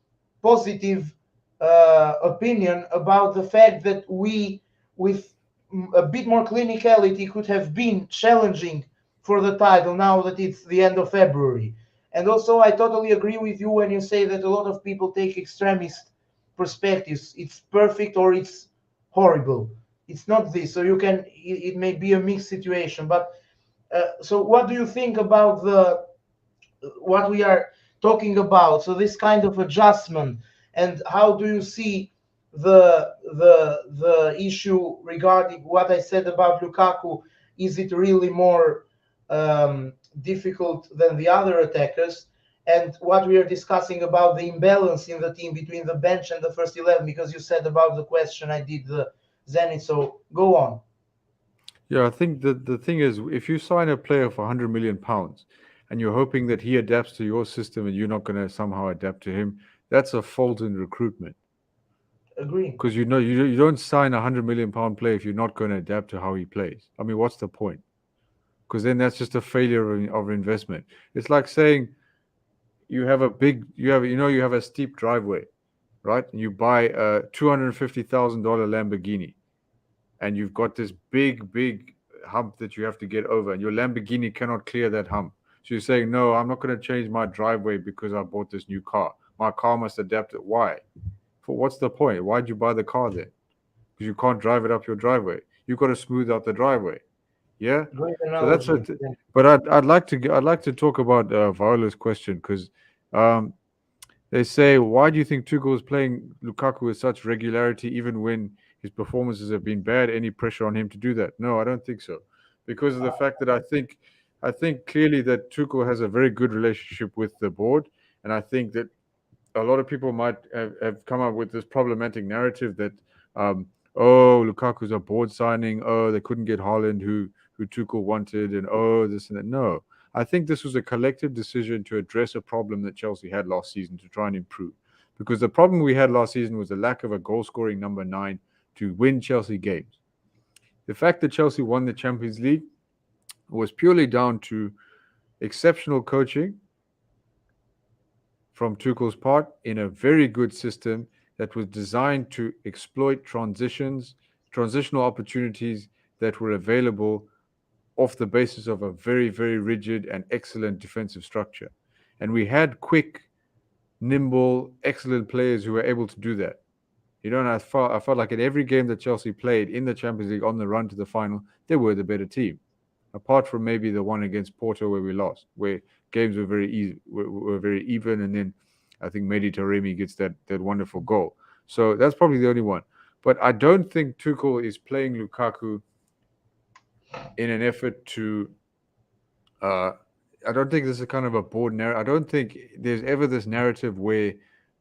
positive opinion about the fact that we, with a bit more clinicality, could have been challenging for the title now that it's the end of February. And also, I totally agree with you when you say that a lot of people take extremist perspectives. It's perfect or it's horrible. It's not this. So it may be a mixed situation. But so, what do you think about what we are talking about? So this kind of adjustment, and how do you see the issue regarding what I said about Lukaku? Is it really more difficult than the other attackers? And what we are discussing about the imbalance in the team between the bench and the first 11, because you said about the question I did the Zenit. So go on. Yeah, I think the thing is, if you sign a player for £100 million and you're hoping that he adapts to your system and you're not going to somehow adapt to him, that's a fault in recruitment. Agree. Because you don't sign £100 million player if you're not going to adapt to how he plays. I mean, what's the point? Because then that's just a failure of investment. It's like saying you have a steep driveway, right? And you buy a $250,000 Lamborghini, and you've got this big hump that you have to get over, and your Lamborghini cannot clear that hump. So you're saying, no, I'm not going to change my driveway because I bought this new car. My car must adapt it. Why? For what's the point? Why'd you buy the car then? Because you can't drive it up your driveway. You've got to smooth out the driveway. Yeah. Great So that's analogy. it. But I'd like to talk about Viola's question because um, they say, why do you think Tuchel is playing Lukaku with such regularity, even when his performances have been bad? Any pressure on him to do that? No, I don't think so, because of the fact that I think clearly that Tuchel has a very good relationship with the board, and I think that a lot of people might have come up with this problematic narrative that, um, oh, Lukaku's a board signing. Oh, they couldn't get Haaland, who Tuchel wanted, and oh, this and that. No, I think this was a collective decision to address a problem that Chelsea had last season to try and improve. Because the problem we had last season was the lack of a goal-scoring number 9 to win Chelsea games. The fact that Chelsea won the Champions League was purely down to exceptional coaching from Tuchel's part in a very good system that was designed to exploit transitional opportunities that were available off the basis of a very, very rigid and excellent defensive structure. And we had quick, nimble, excellent players who were able to do that. And I felt like in every game that Chelsea played in the Champions League on the run to the final, they were the better team. Apart from maybe the one against Porto where we lost, where games were very easy, were very even, and then I think Mehdi Taremi gets that wonderful goal. So that's probably the only one. But I don't think Tuchel is playing Lukaku in an effort to. I don't think this is kind of a board narrative. I don't think there's ever this narrative where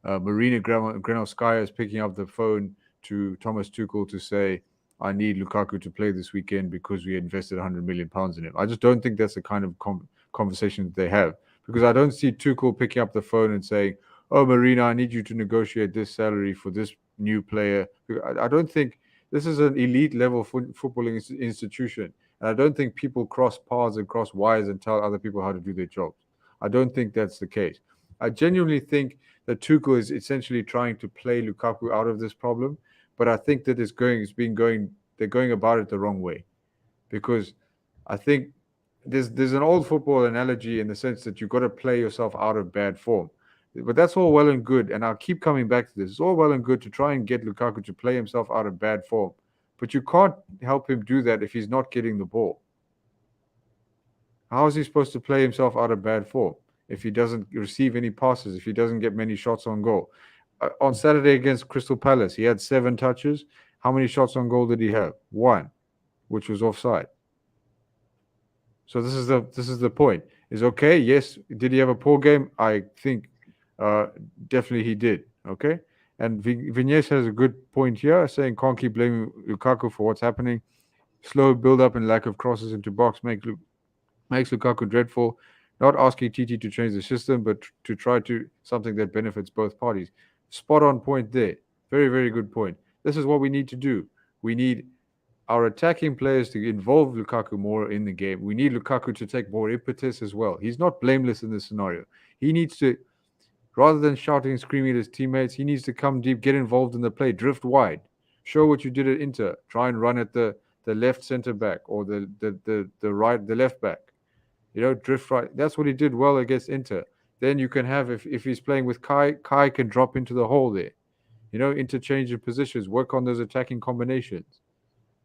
Marina Granovskaya is picking up the phone to Thomas Tuchel to say, I need Lukaku to play this weekend because we invested £100 million in him. I just don't think that's the kind of conversation that they have, because I don't see Tuchel picking up the phone and saying, oh, Marina, I need you to negotiate this salary for this new player. I don't think this is an elite level footballing institution. And I don't think people cross paths and cross wires and tell other people how to do their jobs. I don't think that's the case. I genuinely think that Tuchel is essentially trying to play Lukaku out of this problem, but I think that they're going about it the wrong way, because I think there's an old football analogy in the sense that you've got to play yourself out of bad form. But that's all well and good, and I'll keep coming back to this. It's all well and good to try and get Lukaku to play himself out of bad form, but you can't help him do that if he's not getting the ball. How is he supposed to play himself out of bad form if he doesn't receive any passes, if he doesn't get many shots on goal? On Saturday against Crystal Palace, he had 7 touches. How many shots on goal did he have? 1, which was offside. So this is the point. Is okay. Yes, did he have a poor game? I think definitely he did. Okay, and Vignes has a good point here, saying can't keep blaming Lukaku for what's happening. Slow build up and lack of crosses into box makes Lukaku dreadful. Not asking TT to change the system, but to try to something that benefits both parties. Spot on point there. Very, very good point. This is what we need to do. We need our attacking players to involve Lukaku more in the game. We need Lukaku to take more impetus as well. He's not blameless in this scenario. He needs to, rather than shouting and screaming at his teammates, he needs to come deep, get involved in the play, drift wide. Show what you did at Inter. Try and run at the left centre back or the left back. Drift right. That's what he did well against Inter. Then you can have, if he's playing with Kai can drop into the hole there. Interchange of positions, work on those attacking combinations.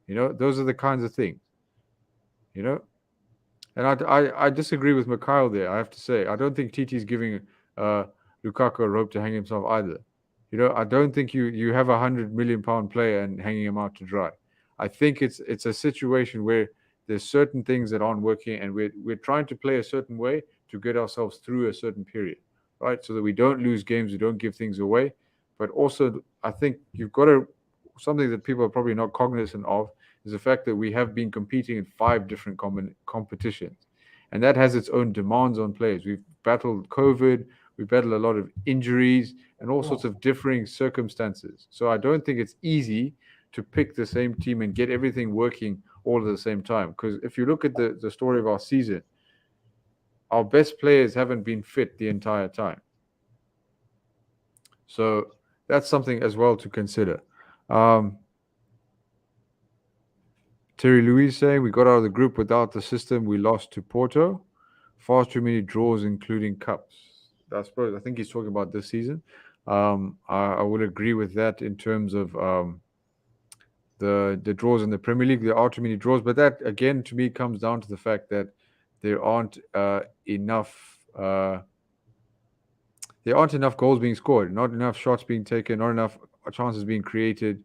Those are the kinds of things. And I disagree with Mikhail there, I have to say. I don't think TT's giving Lukaku a rope to hang himself either. I don't think you have £100 million player and hanging him out to dry. I think it's a situation where there's certain things that aren't working, and we're trying to play a certain way to get ourselves through a certain period, right? So that we don't lose games, we don't give things away. But also, I think you've got to, something that people are probably not cognizant of, is the fact that we have been competing in 5 different competitions. And that has its own demands on players. We've battled COVID, we've battled a lot of injuries and all sorts of differing circumstances. So I don't think it's easy to pick the same team and get everything working all at the same time. Because if you look at the story of our season, our best players haven't been fit the entire time. So that's something as well to consider. Terry Louise saying, we got out of the group without the system. We lost to Porto. far too many draws, including cups. I think he's talking about this season. I would agree with that in terms of the draws in the Premier League. There are too many draws, but that again to me comes down to the fact that there aren't enough. There aren't enough goals being scored, not enough shots being taken, not enough chances being created,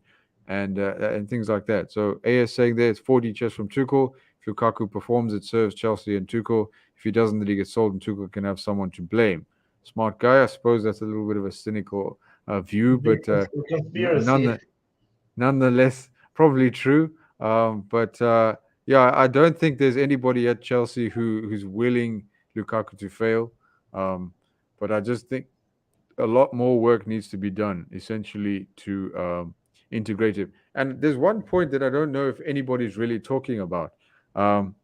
and things like that. So A is saying there it's 4D chess from Tuchel. If Lukaku performs, it serves Chelsea and Tuchel. If he doesn't, then he gets sold, and Tuchel can have someone to blame. Smart guy, I suppose that's a little bit of a cynical view, but Conspiracy. nonetheless, probably true. But yeah, I don't think there's anybody at Chelsea who's willing Lukaku to fail. Um, but I just think a lot more work needs to be done, essentially, to integrate him. And there's one point that I don't know if anybody's really talking about, um,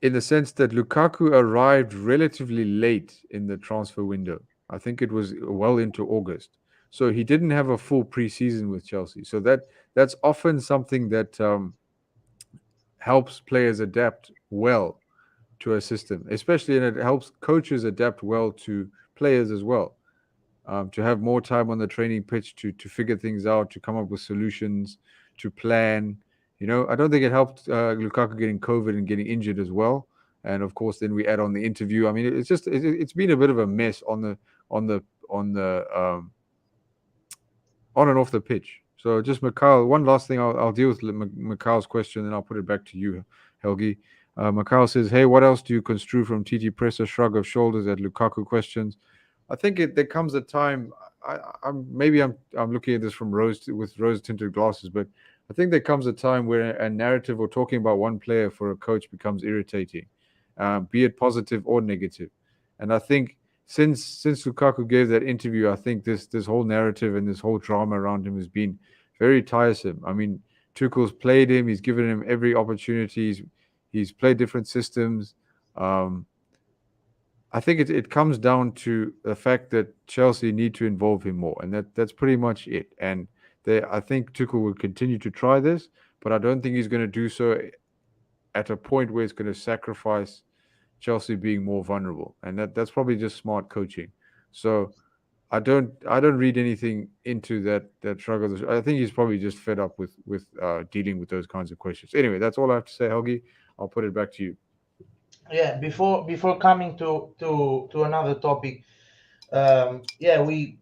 in the sense that Lukaku arrived relatively late in the transfer window. I think it was well into August, so he didn't have a full preseason with Chelsea. So that's often something that helps players adapt well to a system, especially, and it helps coaches adapt well to players as well. To have more time on the training pitch to figure things out, to come up with solutions, to plan. I don't think it helped Lukaku getting COVID and getting injured as well. And of course, then we add on the interview. I mean, it's been a bit of a mess on the on the on and off the pitch. So just Mikhail, one last thing, I'll deal with Mikhail's question, and I'll put it back to you, Helgi. Mikhail says, "Hey, what else do you construe from TT Presser shrug of shoulders at Lukaku questions?" I think there comes a time. I'm looking at this from with rose tinted glasses, but I think there comes a time where a narrative or talking about one player for a coach becomes irritating, be it positive or negative. And I think since Lukaku gave that interview, I think this whole narrative and this whole drama around him has been very tiresome. I mean, Tuchel's played him; he's given him every opportunity. He's played different systems. I think it comes down to the fact that Chelsea need to involve him more, and that's pretty much it. And I think Tuchel will continue to try this, but I don't think he's going to do so at a point where it's going to sacrifice Chelsea being more vulnerable, and that's probably just smart coaching. So I don't read anything into that struggle. I think he's probably just fed up with dealing with those kinds of questions. Anyway, that's all I have to say, Helgi. I'll put it back to you. Yeah, before coming to another topic, yeah, we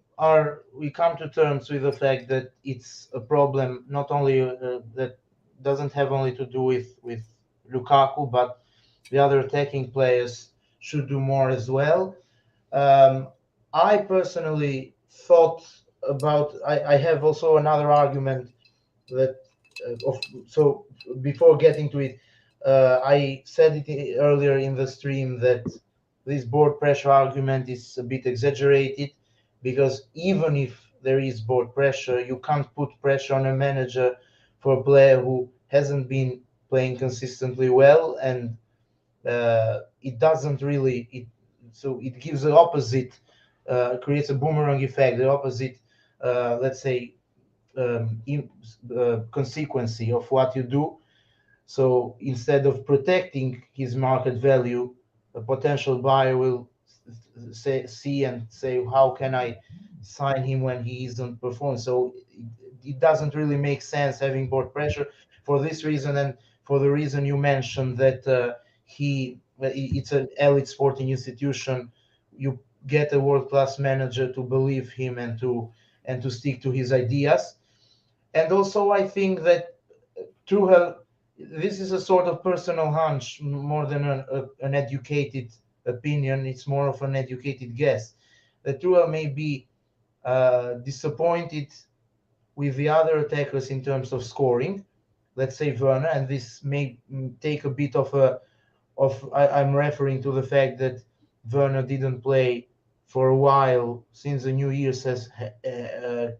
come to terms with the fact that it's a problem not only that doesn't have only to do with Lukaku, but the other attacking players should do more as well. Um, I personally thought about. I have also another argument that so before getting to it, I said it earlier in the stream that this board pressure argument is a bit exaggerated, because even if there is board pressure, you can't put pressure on a manager for a player who hasn't been playing consistently well, and it doesn't really so it gives the opposite, creates a boomerang effect, the opposite, let's say, consequence of what you do. So instead of protecting his market value, a potential buyer will see and say, how can I sign him when he isn't performing? So it doesn't really make sense having board pressure for this reason, and for the reason you mentioned, that it's an elite sporting institution. You get a world class manager to believe him and to stick to his ideas. And also, I think that Tuchel, this is a sort of personal hunch more than an educated opinion. It's more of an educated guess. That Tuchel may be disappointed with the other attackers in terms of scoring. Let's say Werner, and this may take a bit of I'm referring to the fact that Werner didn't play for a while since the New Year's since the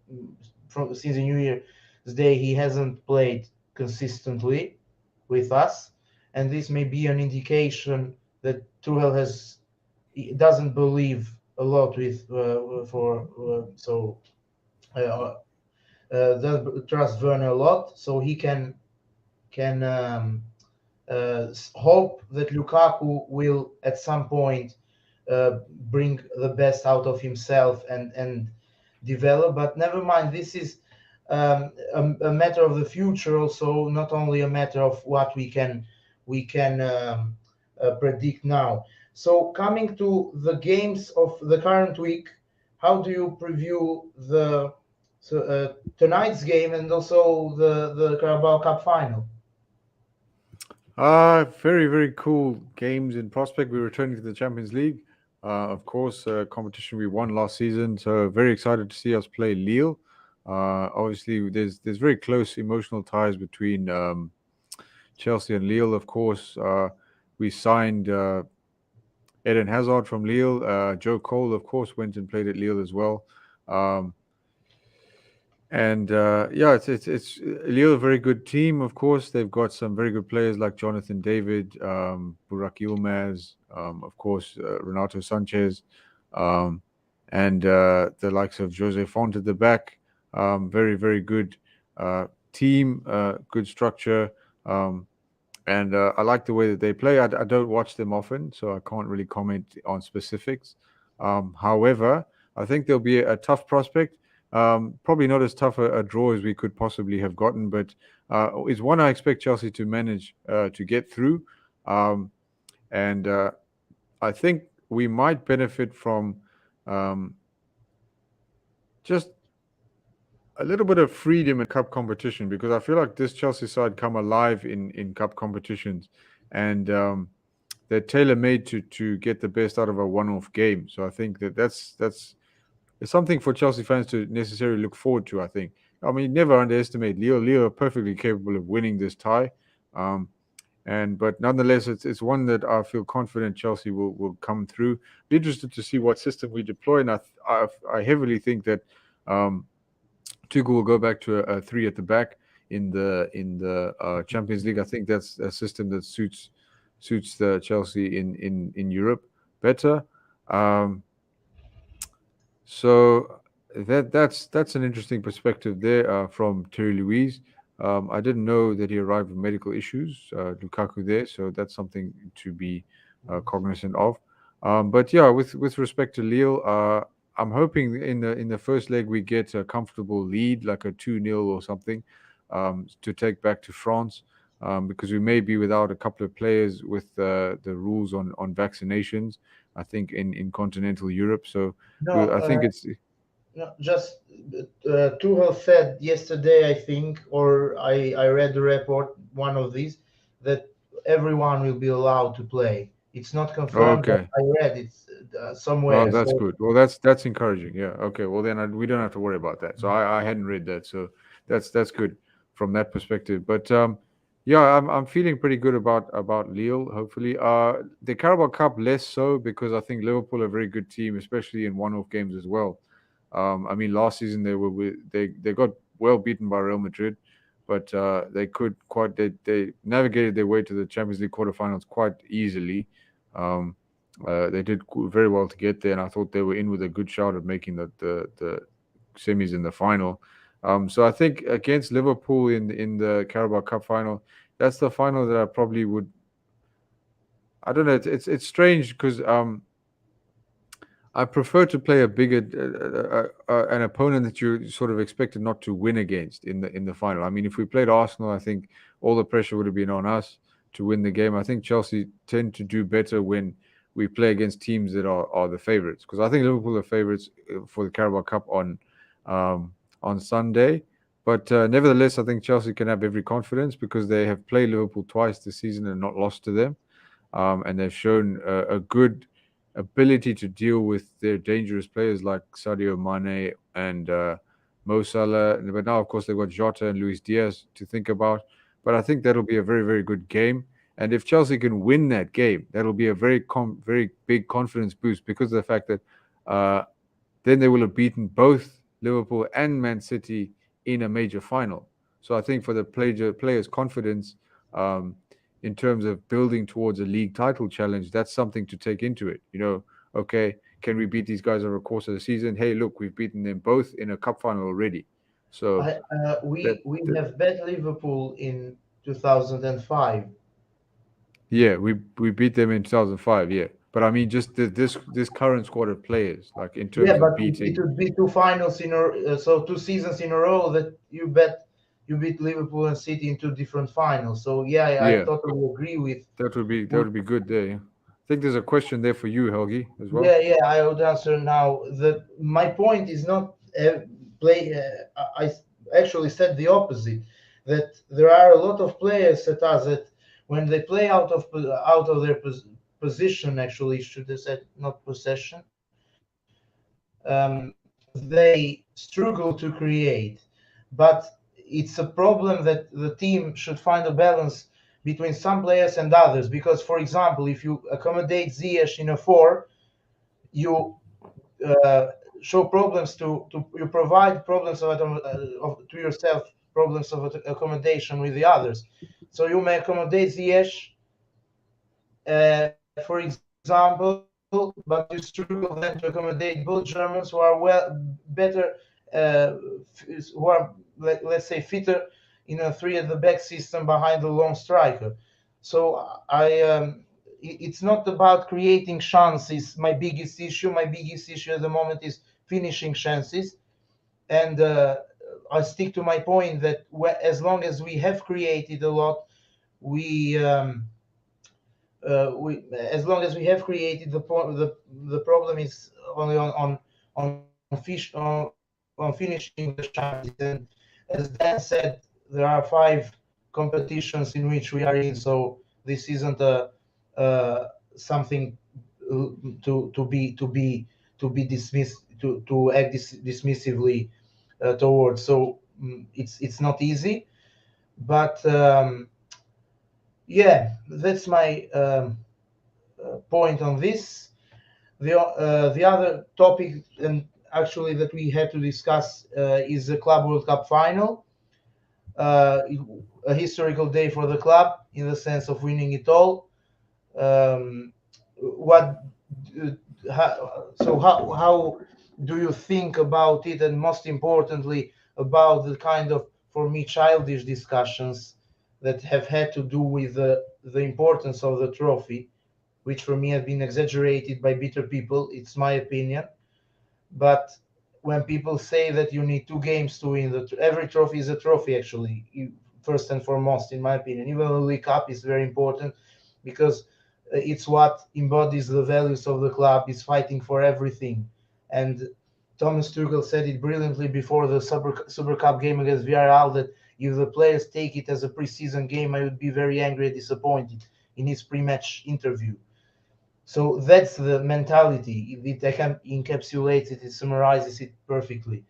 New Year's Day. He hasn't played consistently with us, and this may be an indication that Tuchel doesn't believe a lot with does trust Werner a lot, so he can hope that Lukaku will at some point bring the best out of himself and develop. But never mind, this is a matter of the future. Also, not only a matter of what we can predict now. So, coming to the games of the current week, how do you preview the tonight's game and also the Carabao Cup final? Very, very cool games in prospect. We're returning to the Champions League. Of course, competition we won last season, so very excited to see us play Lille. Obviously, there's very close emotional ties between Chelsea and Lille. Of course, we signed Eden Hazard from Lille. Joe Cole, of course, went and played at Lille as well. Um, And yeah, it's Lille, a very good team. Of course, they've got some very good players like Jonathan David, Burak Yilmaz, of course, Renato Sanchez, um, and the likes of Jose Font at the back. Very, very good team, good structure. Um, and I like the way that they play. I don't watch them often, so I can't really comment on specifics. However, I think there'll be a tough prospect. Probably not as tough a draw as we could possibly have gotten, but is one I expect Chelsea to manage to get through. Um, and I think we might benefit from um, just a little bit of freedom in cup competition, because I feel like this Chelsea side come alive in cup competitions, and they're tailor made to get the best out of a one-off game. So I think that's it's something for Chelsea fans to necessarily look forward to. I think. I mean, never underestimate Leo. Leo are perfectly capable of winning this tie, um, and but nonetheless, it's one that I feel confident Chelsea will come through. Be interested to see what system we deploy, and I heavily think that. Tuchel will go back to a three at the back in the Champions League. I think that's a system that suits the Chelsea in Europe better. Um, so that's an interesting perspective there from Terry Louise. I didn't know that he arrived with medical issues, Lukaku there, so that's something to be cognizant of. But yeah, with respect to Lille, I'm hoping in the first leg we get a comfortable lead, like a 2-0 or something, to take back to France, because we may be without a couple of players with the rules on vaccinations. I think in continental Europe, so No, I think it's no, just Tuchel said yesterday, I think, or I read the report, one of these, that everyone will be allowed to play. It's not confirmed, but okay. I read it Oh, somewhere. that's So good. Well, that's encouraging. Yeah. Okay. Well, then we don't have to worry about that. So I hadn't read that. So that's good from that perspective. But yeah, I'm feeling pretty good about Lille. Hopefully, the Carabao Cup less so, because I think Liverpool are a very good team, especially in one-off games as well. I mean, last season they got well beaten by Real Madrid, but they navigated their way to the Champions League quarterfinals quite easily. Um, they did very well to get there, and I thought they were in with a good shot of making the semis in the final. So I think against Liverpool in the Carabao Cup final, that's the final that I probably would. I don't know. It's strange because I prefer to play a bigger an opponent that you sort of expected not to win against in the final. I mean, if we played Arsenal, I think all the pressure would have been on us to win the game. I think Chelsea tend to do better when we play against teams that are the favorites, because I think Liverpool are favorites for the Carabao Cup on Sunday. But nevertheless, I think Chelsea can have every confidence because they have played Liverpool twice this season and not lost to them, and they've shown a good ability to deal with their dangerous players like Sadio Mane and Mo Salah. But now, of course, they've got Jota and Luis Diaz to think about. But I think that'll be a very, very good game. And if Chelsea can win that game, that'll be a very big confidence boost, because of the fact that uh, then they will have beaten both Liverpool and Man City in a major final. So I think for the players' confidence, um, in terms of building towards a league title challenge, that's something to take into it. Okay, can we beat these guys over the course of the season? Hey, look, we've beaten them both in a cup final already. So I that, we that have bet Liverpool in 2005. Yeah, we beat them in 2005. Yeah, but I mean, just this current squad of players, like in Yeah, terms but of it beating. would be two finals in a so 2 seasons in a row that you beat Liverpool and City in two different finals. So yeah, I Yeah, totally agree that with would be good there. Yeah. I think there's a question there for you, Helgi, as well. yeah, I would answer now. My point is not play. I actually said the opposite. That there are a lot of players at us that when they play out of their position, actually should have said not possession. They struggle to create, but it's a problem that the team should find a balance between some players and others. Because, for example, if you accommodate Ziyech in a four, you uh, show problems to you provide problems to yourself, problems of accommodation with the others. So you may accommodate Ziyech, for example, but you struggle then to accommodate both Germans who are better, who are let's say fitter in a three at the back system behind the long striker. So it's not about creating chances. My biggest issue, at the moment is finishing chances, and I stick to my point that as long as we have created a lot, we as long as we have created the problem is only on finishing the chances. And as Dan said, there are 5 competitions in which we are in, so this isn't a something to be dismissed, to act dismissively towards. So it's not easy, but yeah, that's my point on this. The other topic, and actually that we had to discuss, is the Club World Cup final. Uh, a historical day for the club in the sense of winning it all. What how do you think about it, and most importantly about the kind of, for me, childish discussions that have had to do with the importance of the trophy, which for me have been exaggerated by bitter people. It's my opinion. But when people say that you need 2 games to win every trophy is a trophy, actually, first and foremost, in my opinion. Even the League Cup is very important because it's what embodies the values of the club, is fighting for everything. And Thomas Tuchel said it brilliantly before the Super Cup game against Villarreal, that if the players take it as a preseason game, I would be very angry and disappointed, in his pre-match interview. So that's the mentality. It encapsulates it, it summarizes it perfectly.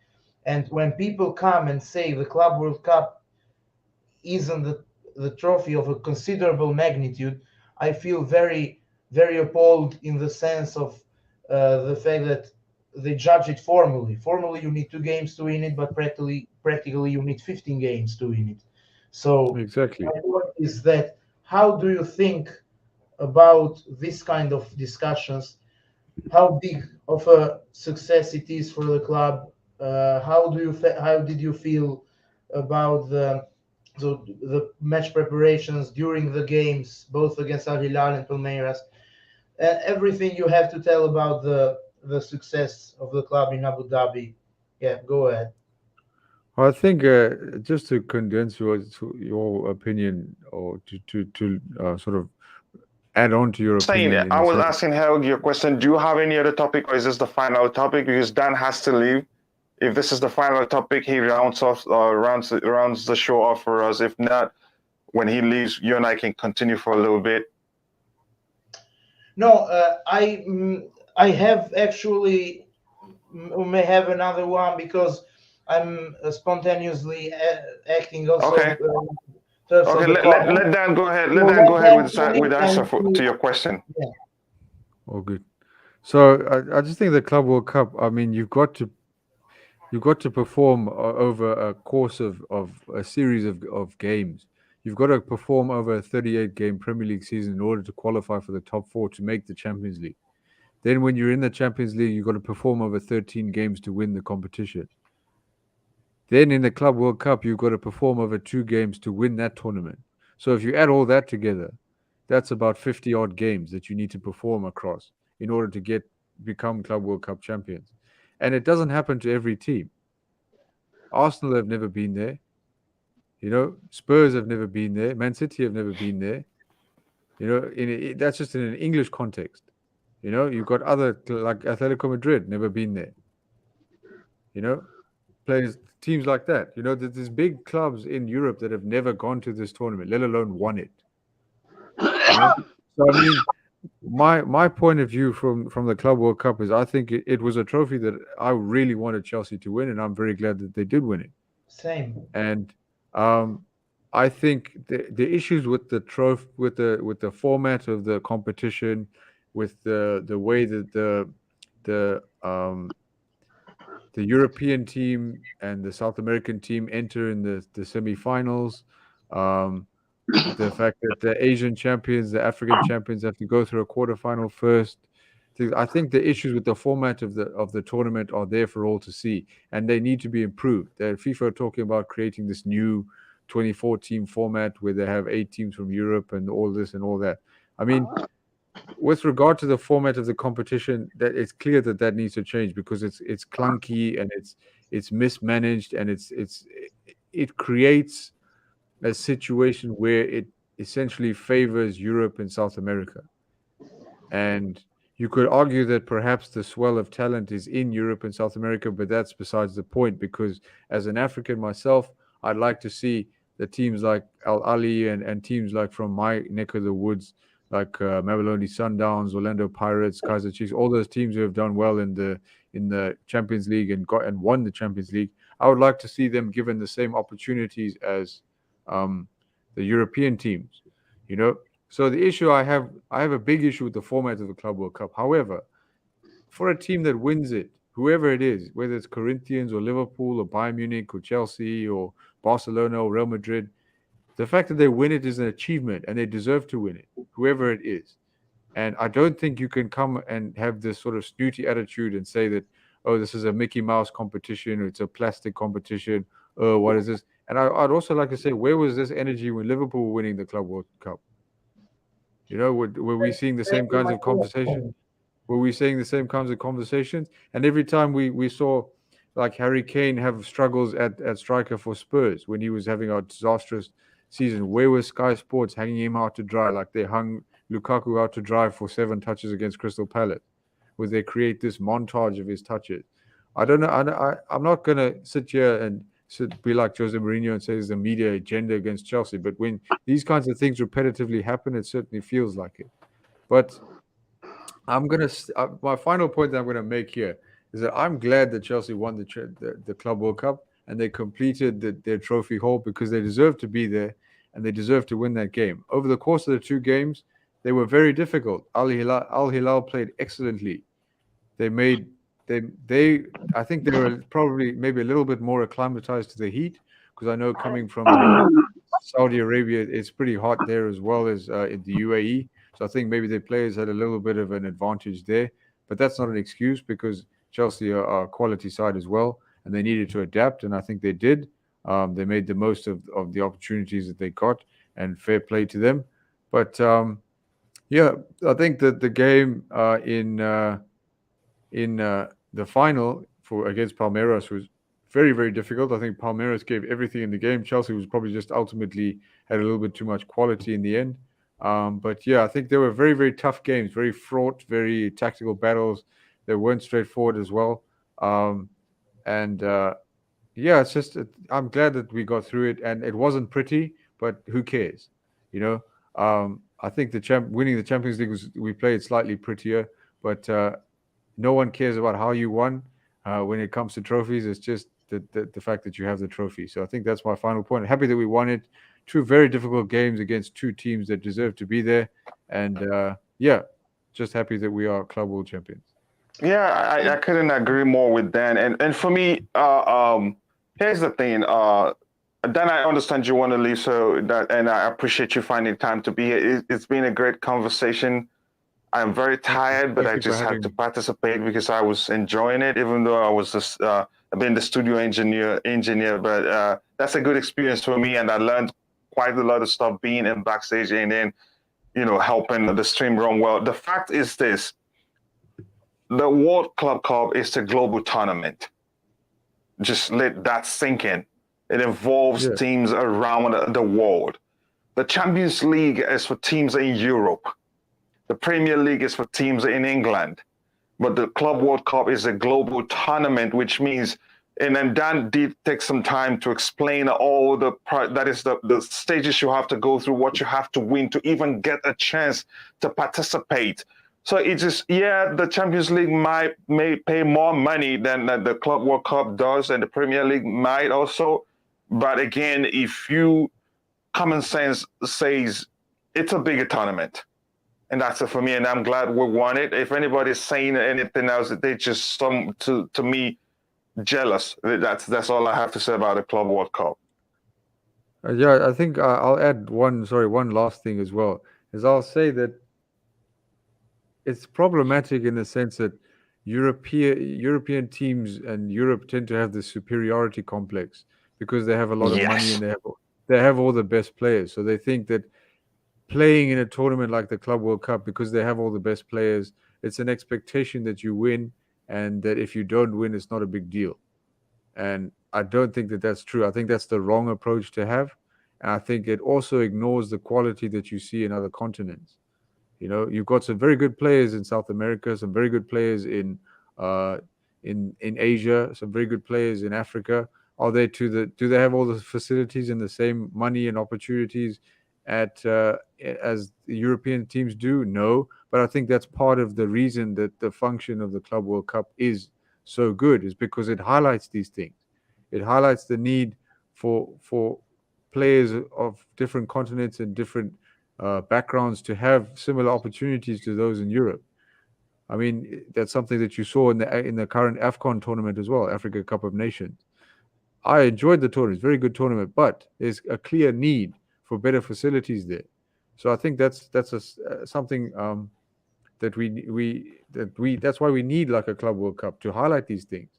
And when people come and say the Club World Cup isn't the trophy of a considerable magnitude, I feel very, very appalled, in the sense of the fact that they judge it formally. Formally, you need 2 games to win it, but practically you need 15 games to win it. So Exactly. my point is that, how do you think about this kind of discussions? How big of a success it is for the club? How did you feel about the match preparations during the games, both against Al Hilal and Palmeiras? Everything you have to tell about the success of the club in Abu Dhabi. Yeah, go ahead. I think just to condense your opinion, or to sort of add on to your Saying, opinion in I the was sense. asking Helgi your question. Do you have any other topic, or is this the final topic? Because Dan has to leave. If this is the final topic, he rounds the show off for us. If not, when he leaves, you and I can continue for a little bit. No, I have actually may have another one, because I'm spontaneously acting also Okay. in terms of Okay. the Let comment. Dan go ahead. Let So Dan let go ahead them with finish, the answer and to your question. yeah. Oh, good. So I just think the Club World Cup. I mean, you've got to perform over a course of a series of games. You've got to perform over a 38 game Premier League season in order to qualify for the top four to make the Champions League. Then, when you're in the Champions League, you've got to perform over 13 games to win the competition. Then, in the Club World Cup, you've got to perform over 2 games to win that tournament. So, if you add all that together, that's about 50 odd games that you need to perform across in order to become Club World Cup champions. And it doesn't happen to every team. Arsenal have never been there. Spurs have never been there. Man City have never been there. That's just in an English context. You've got other like Atletico Madrid, never been there. Players, teams like that. There's big clubs in Europe that have never gone to this tournament, let alone won it. So I mean, my point of view from the Club World Cup is I think it was a trophy that I really wanted Chelsea to win, and I'm very glad that they did win it. Same. And I think the issues with the trophy, with the format of the competition, with the way that the European team and the South American team enter in the semi-finals, the fact that the Asian champions, the African champions have to go through a quarterfinal first. I think the issues with the format of the tournament are there for all to see, and they need to be improved. FIFA are talking about creating this new 24-team format where they have 8 teams from Europe and all this and all that. I mean, with regard to the format of the competition, that it's clear that needs to change because it's clunky and it's mismanaged, and it creates a situation where it essentially favors Europe and South America. And you could argue that perhaps the swell of talent is in Europe and South America, but that's besides the point, because as an African myself, I'd like to see the teams like Al Ahly and teams like from my neck of the woods, like Mamelodi Sundowns, Orlando Pirates, Kaizer Chiefs, all those teams who have done well in the Champions League and won the Champions League. I would like to see them given the same opportunities as the European teams, So the issue I have a big issue with the format of the Club World Cup. However, for a team that wins it, whoever it is, whether it's Corinthians or Liverpool or Bayern Munich or Chelsea or Barcelona or Real Madrid, the fact that they win it is an achievement and they deserve to win it, whoever it is. And I don't think you can come and have this sort of snooty attitude and say that, oh, this is a Mickey Mouse competition or it's a plastic competition. Oh, what is this? And I'd also like to say, where was this energy when Liverpool were winning the Club World Cup? Were we seeing the same kinds of conversations? Were we saying the same kinds of conversations? And every time we saw like Harry Kane have struggles at striker for Spurs when he was having a disastrous season, where was Sky Sports hanging him out to dry like they hung Lukaku out to dry for 7 touches against Crystal Palace? Where they create this montage of his touches? I don't know. I'm not going to sit here and be like Jose Mourinho and say there's a media agenda against Chelsea. But when these kinds of things repetitively happen, it certainly feels like it. But my final point that I'm going to make here is that I'm glad that Chelsea won the Club World Cup and they completed their trophy haul because they deserve to be there and they deserve to win that game. Over the course of the 2 games, they were very difficult. Al Hilal played excellently. I think they were probably maybe a little bit more acclimatized to the heat, because I know coming from Saudi Arabia, it's pretty hot there as well as in the UAE. So I think maybe their players had a little bit of an advantage there. But that's not an excuse, because Chelsea are a quality side as well, and they needed to adapt, and I think they did. They made the most of the opportunities that they got, and fair play to them. But yeah, I think that the game in the final against Palmeiras was very, very difficult. I think Palmeiras gave everything in the game. Chelsea was probably just ultimately had a little bit too much quality in the end. But yeah, I think they were very, very tough games, very fraught, very tactical battles. They weren't straightforward as well. Yeah, it's just I'm glad that we got through it, and it wasn't pretty, but who cares? I think winning the Champions League we played slightly prettier, but no one cares about how you won when it comes to trophies. It's just the fact that you have the trophy. So I think that's my final point. Happy that we won it. 2 very difficult games against 2 teams that deserve to be there, and yeah, just happy that we are Club World Champions. Yeah, I couldn't agree more with Dan. And for me, here's the thing. Dan, I understand you want to leave, and I appreciate you finding time to be here. It's been a great conversation. I'm very tired, but I just had to participate because I was enjoying it, even though I was just being the studio engineer. But that's a good experience for me, and I learned quite a lot of stuff being in backstage. And then helping the stream run well. The fact is this: the World Club Cup is a global tournament. Just let that sink in. It involves teams around the world. The Champions League is for teams in Europe. The Premier League is for teams in England. But the Club World Cup is a global tournament, which means, and then Dan did take some time to explain all the stages you have to go through, what you have to win to even get a chance to participate. So it's just, the Champions League may pay more money than the Club World Cup does, and the Premier League might also. But again, if you common sense says it's a bigger tournament. And that's it for me, and I'm glad we won it. If anybody's saying anything else, they just to me jealous. That's all I have to say about the Club World Cup. I think I'll add one last thing as well. Is I'll say that it's problematic in the sense that European teams and Europe tend to have this superiority complex because they have a lot of money and they have all the best players. So they think that playing in a tournament like the Club World Cup, because they have all the best players, it's an expectation that you win, and that if you don't win, it's not a big deal. And I don't think that that's true. I think that's the wrong approach to have. And I think it also ignores the quality that you see in other continents. You've got some very good players in South America, some very good players in Asia, some very good players in Africa. Do they have all the facilities and the same money and opportunities as the European teams do? No, but I think that's part of the reason that the function of the Club World Cup is so good, is because it highlights these things. It highlights the need for players of different continents and different backgrounds to have similar opportunities to those in Europe. I mean, that's something that you saw in the current AFCON tournament as well, Africa Cup of Nations. I enjoyed the tournament; it's a very good tournament, but there's a clear need for better facilities there. So I think that's something that's why we need like a Club World Cup to highlight these things,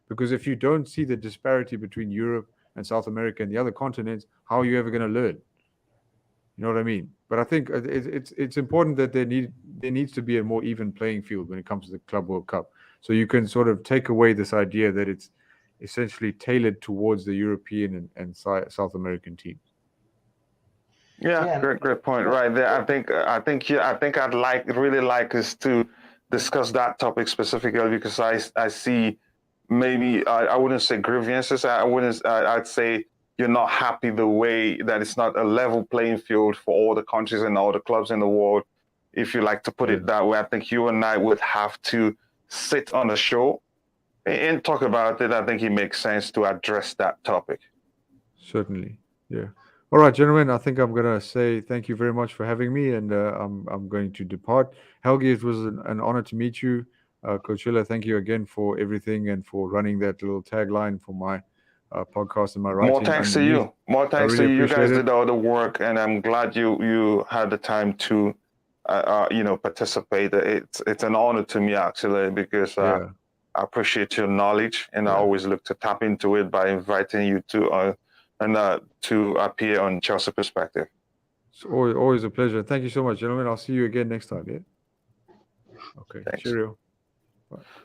because if you don't see the disparity between Europe and South America and the other continents, how are you ever going to learn? You know what I mean? But I think it's important that there needs to be a more even playing field when it comes to the Club World Cup, so you can sort of take away this idea that it's essentially tailored towards the European and South American teams. Yeah, great point right there. I think I'd really like us to discuss that topic specifically, because I see maybe I wouldn't say grievances. I'd say you're not happy the way that it's not a level playing field for all the countries and all the clubs in the world. If you like to put it that way, I think you and I would have to sit on the show and talk about it. I think it makes sense to address that topic. Certainly, yeah. All right, gentlemen, I think I'm going to say thank you very much for having me, and I'm going to depart. Helgi, it was an honor to meet you. Coach Hiller, thank you again for everything and for running that little tagline for my podcast and my writing. More thanks to you. More thanks to you. You guys did all the work, and I'm glad you had the time to participate. It's an honor to me, actually, because I appreciate your knowledge, and I always look to tap into it by inviting you to appear on Chelsea Perspective. It's always a pleasure. Thank you so much, gentlemen. I'll see you again next time. Yeah. Okay. Thanks. Cheerio.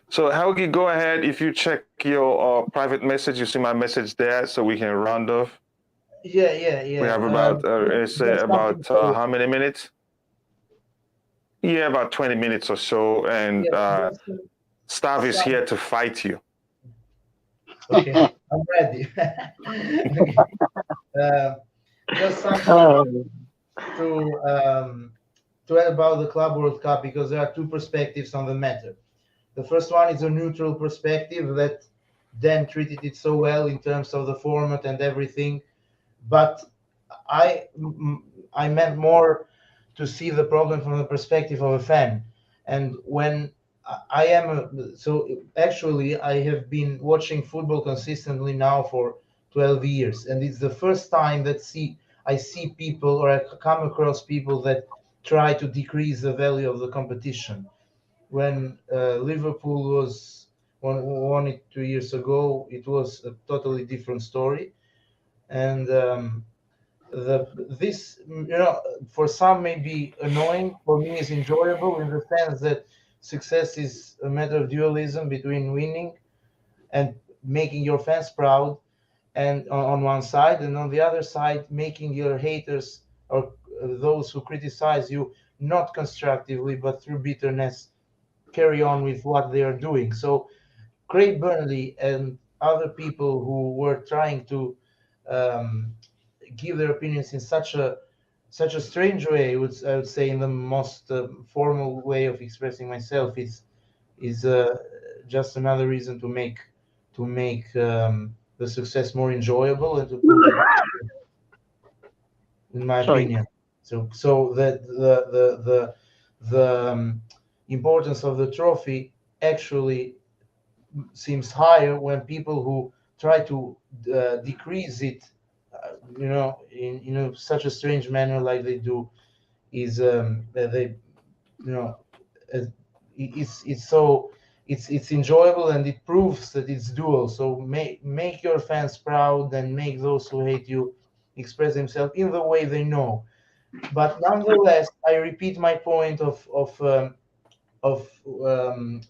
So Helgi, go ahead. If you check your private message, you see my message there, so we can round off. Yeah. We have about how many minutes? Yeah, about 20 minutes or so, and Stav is here to fight you. Okay, I'm ready. Just something to add about the Club World Cup, because there are two perspectives on the matter. The first one is a neutral perspective that Dan treated it so well in terms of the format and everything, but I meant more to see the problem from the perspective of a fan. And when I have been watching football consistently now for 12 years, and it's the first time that I see people, or I come across people that try to decrease the value of the competition. When Liverpool won it 2 years ago, it was a totally different story, and this, for some may be annoying. For me, is enjoyable in the sense that success is a matter of dualism between winning and making your fans proud, and on one side, and on the other side, making your haters or those who criticize you, not constructively but through bitterness, carry on with what they are doing. So Craig Burnley and other people who were trying to um, give their opinions in such a strange way, I would say, in the most formal way of expressing myself, is just another reason to make the success more enjoyable and to prove it, in my Sorry. opinion. So that the importance of the trophy actually seems higher when people who try to decrease it, in such a strange manner like they do, is that they, you know, uh, it's so it's enjoyable, and it proves that it's dual. So make your fans proud and make those who hate you express themselves in the way they know. But nonetheless, I repeat my point of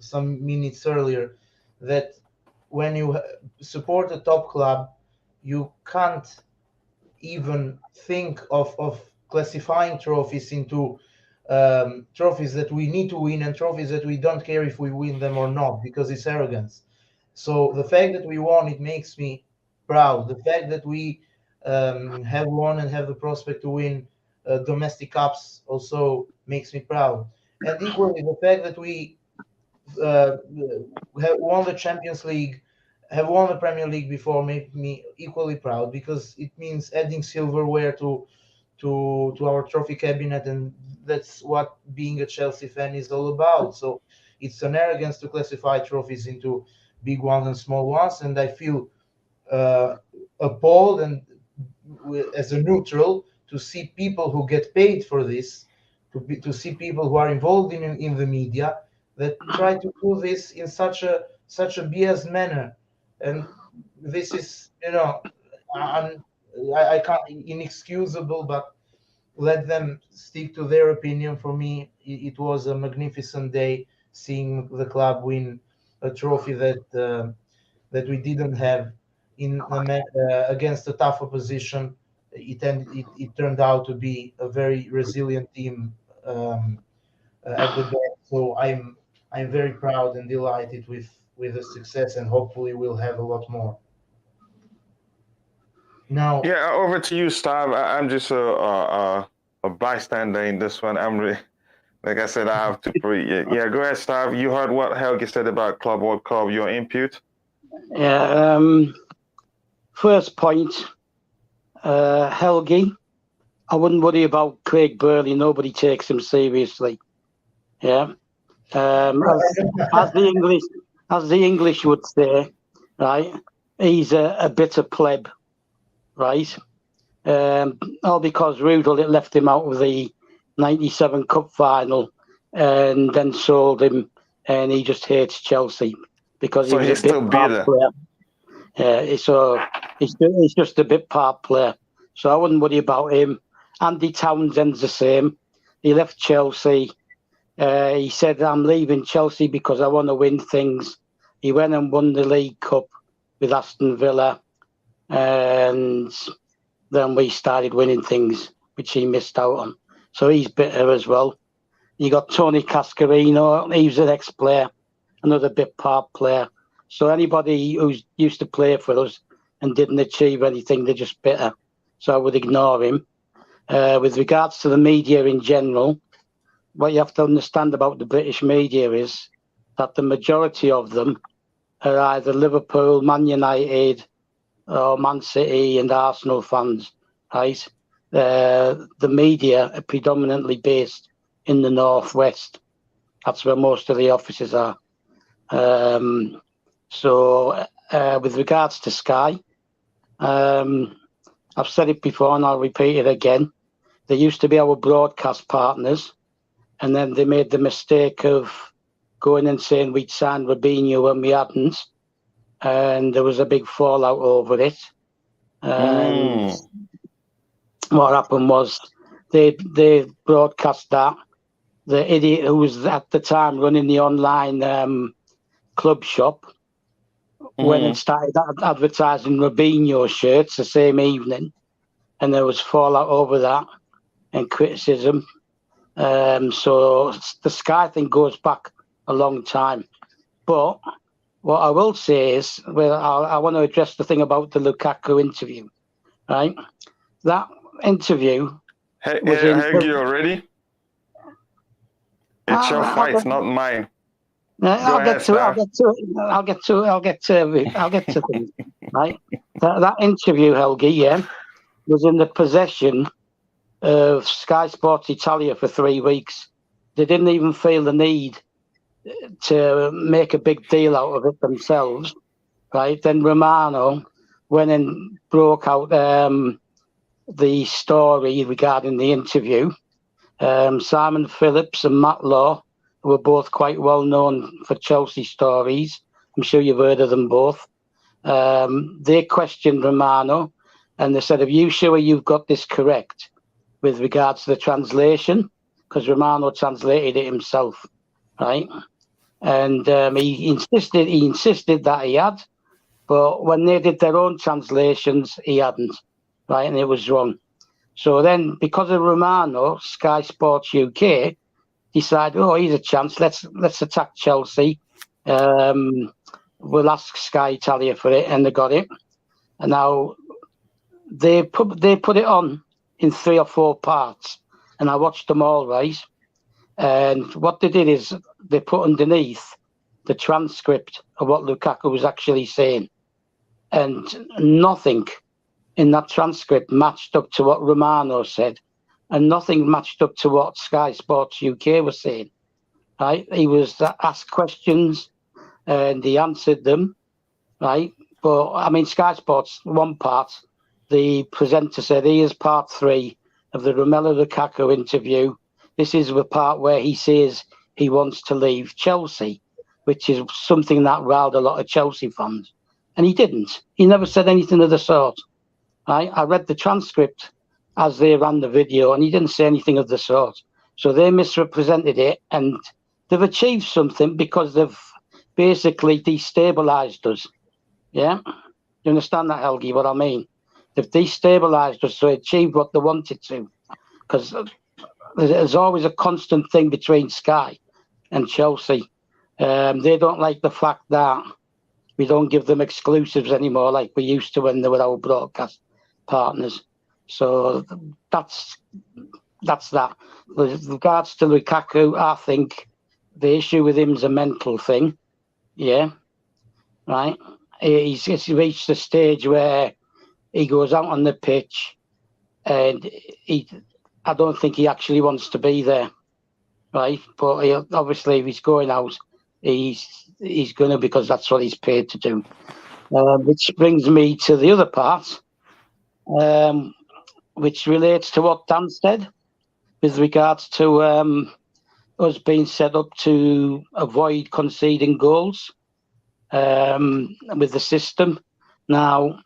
some minutes earlier, that when you support a top club, you can't even think of classifying trophies into trophies that we need to win and trophies that we don't care if we win them or not, because it's arrogance. So the fact that we won, it makes me proud. The fact that we have won and have the prospect to win domestic cups also makes me proud. And equally, the fact that we have won the Champions League, have won the Premier League before, made me equally proud, because it means adding silverware to our trophy cabinet, and that's what being a Chelsea fan is all about. So it's an arrogance to classify trophies into big ones and small ones, and I feel uh, appalled, and as a neutral, to see people who get paid for this, to see people who are involved in the media, that try to do this in such a BS manner. And this is, un, I can't, inexcusable, but let them stick to their opinion. For me, it was a magnificent day seeing the club win a trophy that we didn't have against a tough opposition. It turned out to be a very resilient team at the back. So I'm very proud and delighted with the success, and hopefully we'll have a lot more. Now, Yeah, over to you, Stav. I'm just a bystander in this one. Like I said, I have to yeah, go ahead, Stav. You heard what Helgi said about Club World Cup. Your input. Yeah. First point, Helgi. I wouldn't worry about Craig Burley. Nobody takes him seriously. Yeah. As the English would say, right? He's a bitter pleb, right? All because Rudel left him out of the '97 Cup final, and then sold him, and he just hates Chelsea because So he was he's a bit still part bitter. player. So he's just a bit part player. So I wouldn't worry about him. Andy Townsend's the same. He left Chelsea. He said, I'm leaving Chelsea because I want to win things. He went and won the League Cup with Aston Villa. And then we started winning things, which he missed out on. So he's bitter as well. You got Tony Cascarino. He was an ex-player, another bit part player. So anybody who's used to play for us and didn't achieve anything, they're just bitter. So I would ignore him. With regards to the media in general, what you have to understand about the British media is that the majority of them are either Liverpool, Man United, or Man City and Arsenal fans, right? The media are predominantly based in the northwest. That's where most of the offices are. So with regards to Sky, I've said it before and I'll repeat it again. They used to be our broadcast partners, and then they made the mistake of going and saying we'd signed Robinho when we hadn't, and there was a big fallout over it. what happened was they broadcast that the idiot who was at the time running the online club shop went and started advertising Robinho shirts the same evening, and there was fallout over that and criticism. So the Sky thing goes back a long time. But what I will say is, I want to address the thing about the Lukaku interview, right? That interview was in... Helgi, you ready? It's your fight, not mine. I'll get to things, right? That interview, Helgi, was in the possession of Sky Sports Italia for 3 weeks. They didn't even feel the need to make a big deal out of it themselves, right? Then Romano went and broke out the story regarding the interview. Simon Phillips and Matt Law, who were both quite well known for Chelsea stories. I'm sure you've heard of them both. They questioned Romano and they said, "Are you sure you've got this correct with regards to the translation?" Because Romano translated it himself, right? And he insisted that he had, but when they did their own translations, he hadn't, right? And it was wrong. So then, because of Romano, Sky Sports UK decided, oh, here's a chance. Let's attack Chelsea. We'll ask Sky Italia for it, and they got it. And now they put it on in 3 or 4 parts, and I watched them all, right? And what they did is they put underneath the transcript of what Lukaku was actually saying, and nothing in that transcript matched up to what Romano said, and nothing matched up to what Sky Sports UK was saying, right? He was asked questions and he answered them, right? But, I mean, Sky Sports, one part, the presenter said, here's part 3 of the Romelu Lukaku interview. This is the part where he says he wants to leave Chelsea, which is something that riled a lot of Chelsea fans. And he didn't. He never said anything of the sort. Right? I read the transcript as they ran the video, and he didn't say anything of the sort. So they misrepresented it, and they've achieved something because they've basically destabilised us. Yeah? You understand that, Helgi, what I mean? They've destabilised us, so they achieved what they wanted to. Because there's always a constant thing between Sky and Chelsea. They don't like the fact that we don't give them exclusives anymore like we used to when they were our broadcast partners. So that's that. With regards to Lukaku, I think the issue with him is a mental thing. Yeah, right. He's reached a stage where he goes out on the pitch and I don't think he actually wants to be there, right? But obviously if he's going out, he's going to, because that's what he's paid to do. Which brings me to the other part, which relates to what Dan said with regards to us being set up to avoid conceding goals with the system. Now,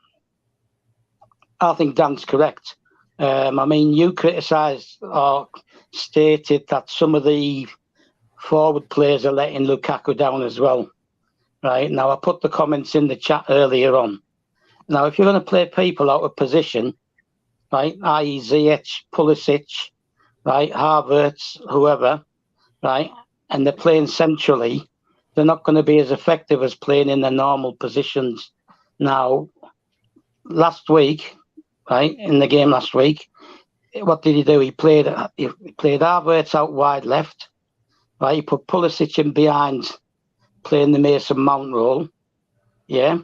I think Dan's correct. I mean, you criticised or stated that some of the forward players are letting Lukaku down as well. Right, now I put the comments in the chat earlier on. Now, if you're going to play people out of position, right, i.e. Ziyech, Pulisic, right, Havertz, whoever, right, and they're playing centrally, they're not going to be as effective as playing in their normal positions. Now, last week, right, in the game last week, what did he do? He played Havertz out wide left, right, he put Pulisic in behind, playing the Mason Mount role, yeah,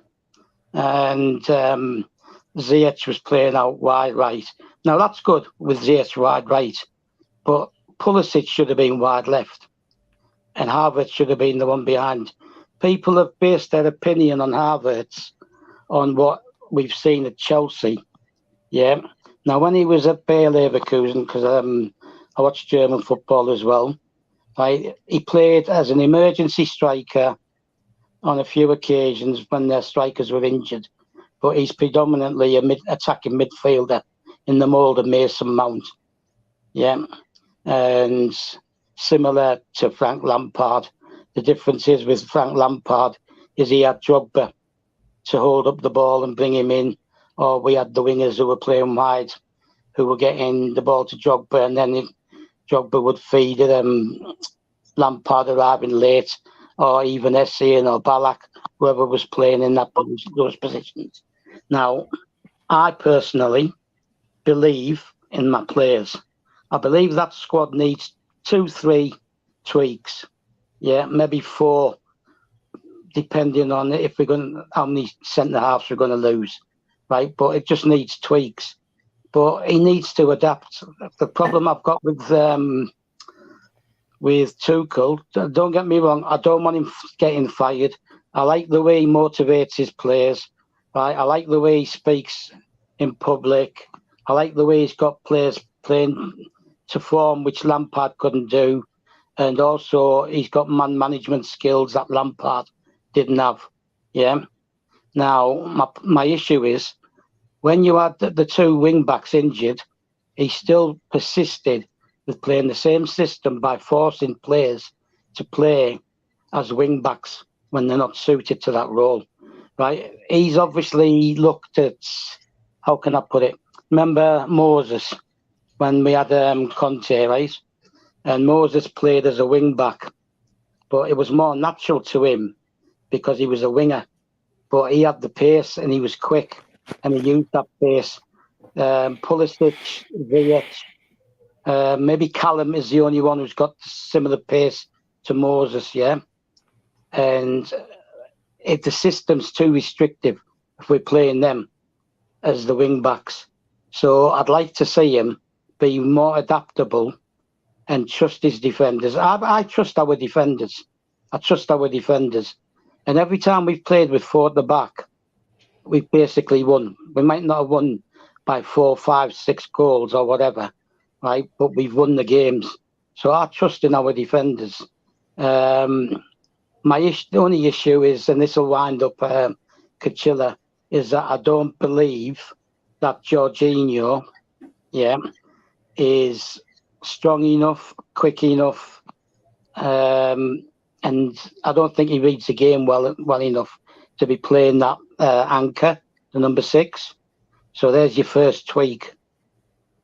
and Ziyech was playing out wide right. Now that's good with Ziyech wide right, but Pulisic should have been wide left, and Havertz should have been the one behind. People have based their opinion on Havertz on what we've seen at Chelsea, yeah. Now when he was at Bayer Leverkusen, because I watched German football as well. Right, he played as an emergency striker on a few occasions when their strikers were injured, but he's predominantly a attacking midfielder in the mould of Mason Mount. Yeah. And similar to Frank Lampard, the difference is with Frank Lampard is he had Drogba to hold up the ball and bring him in, or we had the wingers who were playing wide, who were getting the ball to Drogba, and then Drogba would feed Lampard arriving late, or even Essien or Ballack, whoever was playing in those positions. Now, I personally believe in my players. I believe that squad needs 2-3 tweaks. Yeah, maybe 4, depending on if we're going how many centre halves we're going to lose, right? But it just needs tweaks. But he needs to adapt. The problem I've got with Tuchel, don't get me wrong, I don't want him getting fired. I like the way he motivates his players. Right? I like the way he speaks in public. I like the way he's got players playing to form, which Lampard couldn't do. And also, he's got man management skills that Lampard didn't have. Yeah. Now, my issue is, when you had the 2 wing-backs injured, he still persisted with playing the same system by forcing players to play as wing-backs when they're not suited to that role. Right? He's obviously looked at, how can I put it? Remember Moses, when we had Conte, right? And Moses played as a wing-back, but it was more natural to him because he was a winger. But he had the pace and he was quick, and he used that pace. Pulisic, Ziyech, maybe Callum is the only one who's got similar pace to Moses, yeah? And if the system's too restrictive, if we're playing them as the wing-backs. So I'd like to see him be more adaptable and trust his defenders. I trust our defenders. I trust our defenders. And every time we've played with 4 at the back, we've basically won. We might not have won by 4, 5, 6 goals or whatever, right? But we've won the games. So I trust in our defenders. The only issue is, and this will wind up Kachilla, is that I don't believe that Jorginho, is strong enough, quick enough, and I don't think he reads the game well enough to be playing that anchor, the number 6. So there's your first tweak,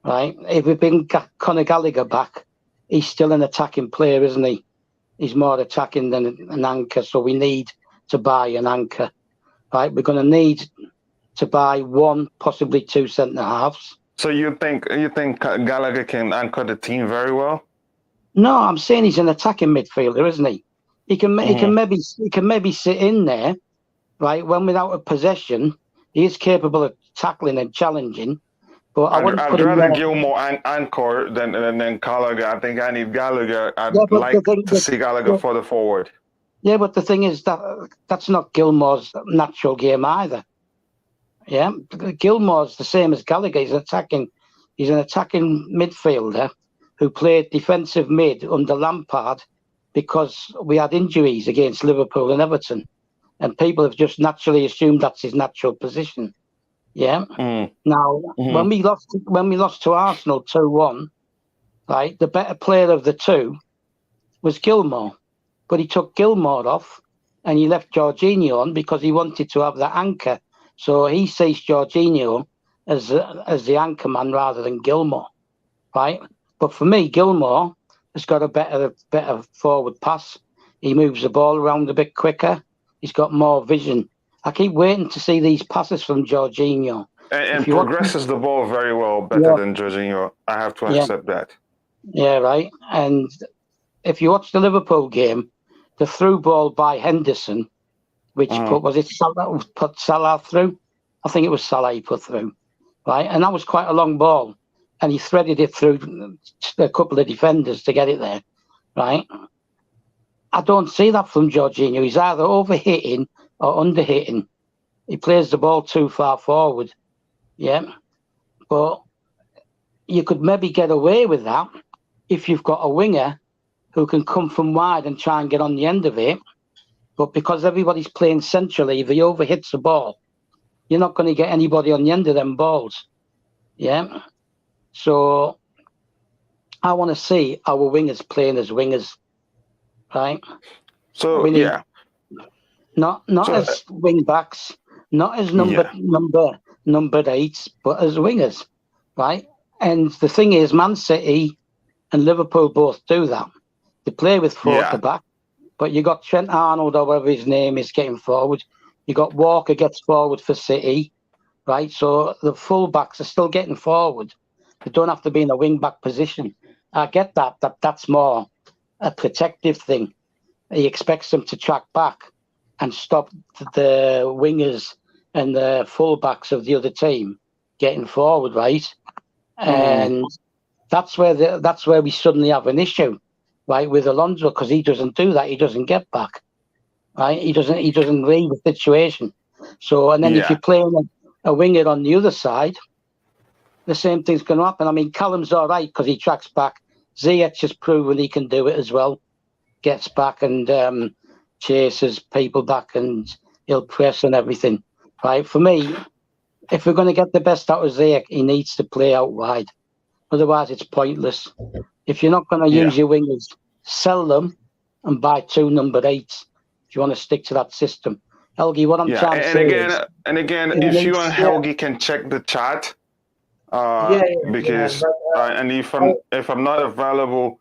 right? If we bring Conor Gallagher back, he's still an attacking player, isn't he? He's more attacking than an anchor, so we need to buy an anchor, right? We're going to need to buy 1, possibly 2 centre halves. So you think Gallagher can anchor the team very well? No, I'm saying he's an attacking midfielder, isn't he? He can maybe sit in there, right? When without a possession, he is capable of tackling and challenging. But I'd rather Gilmore anchor than Gallagher. I think I need Gallagher. I'd like to see Gallagher further forward. Yeah, but the thing is that's not Gilmore's natural game either. Yeah, Gilmore's the same as Gallagher. He's an attacking midfielder who played defensive mid under Lampard because we had injuries against Liverpool and Everton, and people have just naturally assumed that's his natural position. Yeah. Now, when we lost to Arsenal 2-1, right, the better player of the 2 was Gilmore, but he took Gilmore off and he left Jorginho on because he wanted to have that anchor. So he sees Jorginho as the anchor man rather than Gilmore, right? But for me, Gilmore has got a better forward pass. He moves the ball around a bit quicker. He's got more vision. I keep waiting to see these passes from Jorginho. And progresses the ball very well, better than Jorginho. I have to accept that. Yeah, right. And if you watch the Liverpool game, the through ball by Henderson, which put Salah through? I think it was Salah he put through, right? And that was quite a long ball. And he threaded it through a couple of defenders to get it there, right? I don't see that from Jorginho. He's either overhitting or underhitting. He plays the ball too far forward, yeah? But you could maybe get away with that if you've got a winger who can come from wide and try and get on the end of it. But because everybody's playing centrally, if he overhits the ball, you're not going to get anybody on the end of them balls. Yeah. So I want to see our wingers playing as wingers, right? So We need- yeah, Not So, as wing backs, not as Yeah. number eights, but as wingers, right? And the thing is, Man City and Liverpool both do that. They play with four at Yeah. the back, but you got Trent Arnold, or whatever his name is, getting forward. You got Walker gets forward for City, right? So the full backs are still getting forward. They don't have to be in a wing back position. I get that. That's more a protective thing. He expects them to track back and stop the wingers and the full backs of the other team getting forward, right? And that's where we suddenly have an issue, right, with Alonso, because he doesn't do that. He doesn't get back, right? He doesn't read the situation. So, and then if Yeah. you're playing a winger on the other side, the same thing's going to happen. I mean, Callum's all right because he tracks back. Ziyech has proven he can do it as well. Gets back and chases people back, and he'll press and everything, right? For me, if we're going to get the best out of Ziyech, he needs to play out wide. Otherwise, it's pointless. If you're not going to use your wingers, sell them and buy 2 number 8s if you want to stick to that system. Helgi, what I'm Yeah, trying to say is... and again, it if you needs- and Helgi can check the chat, because and if I'm not available,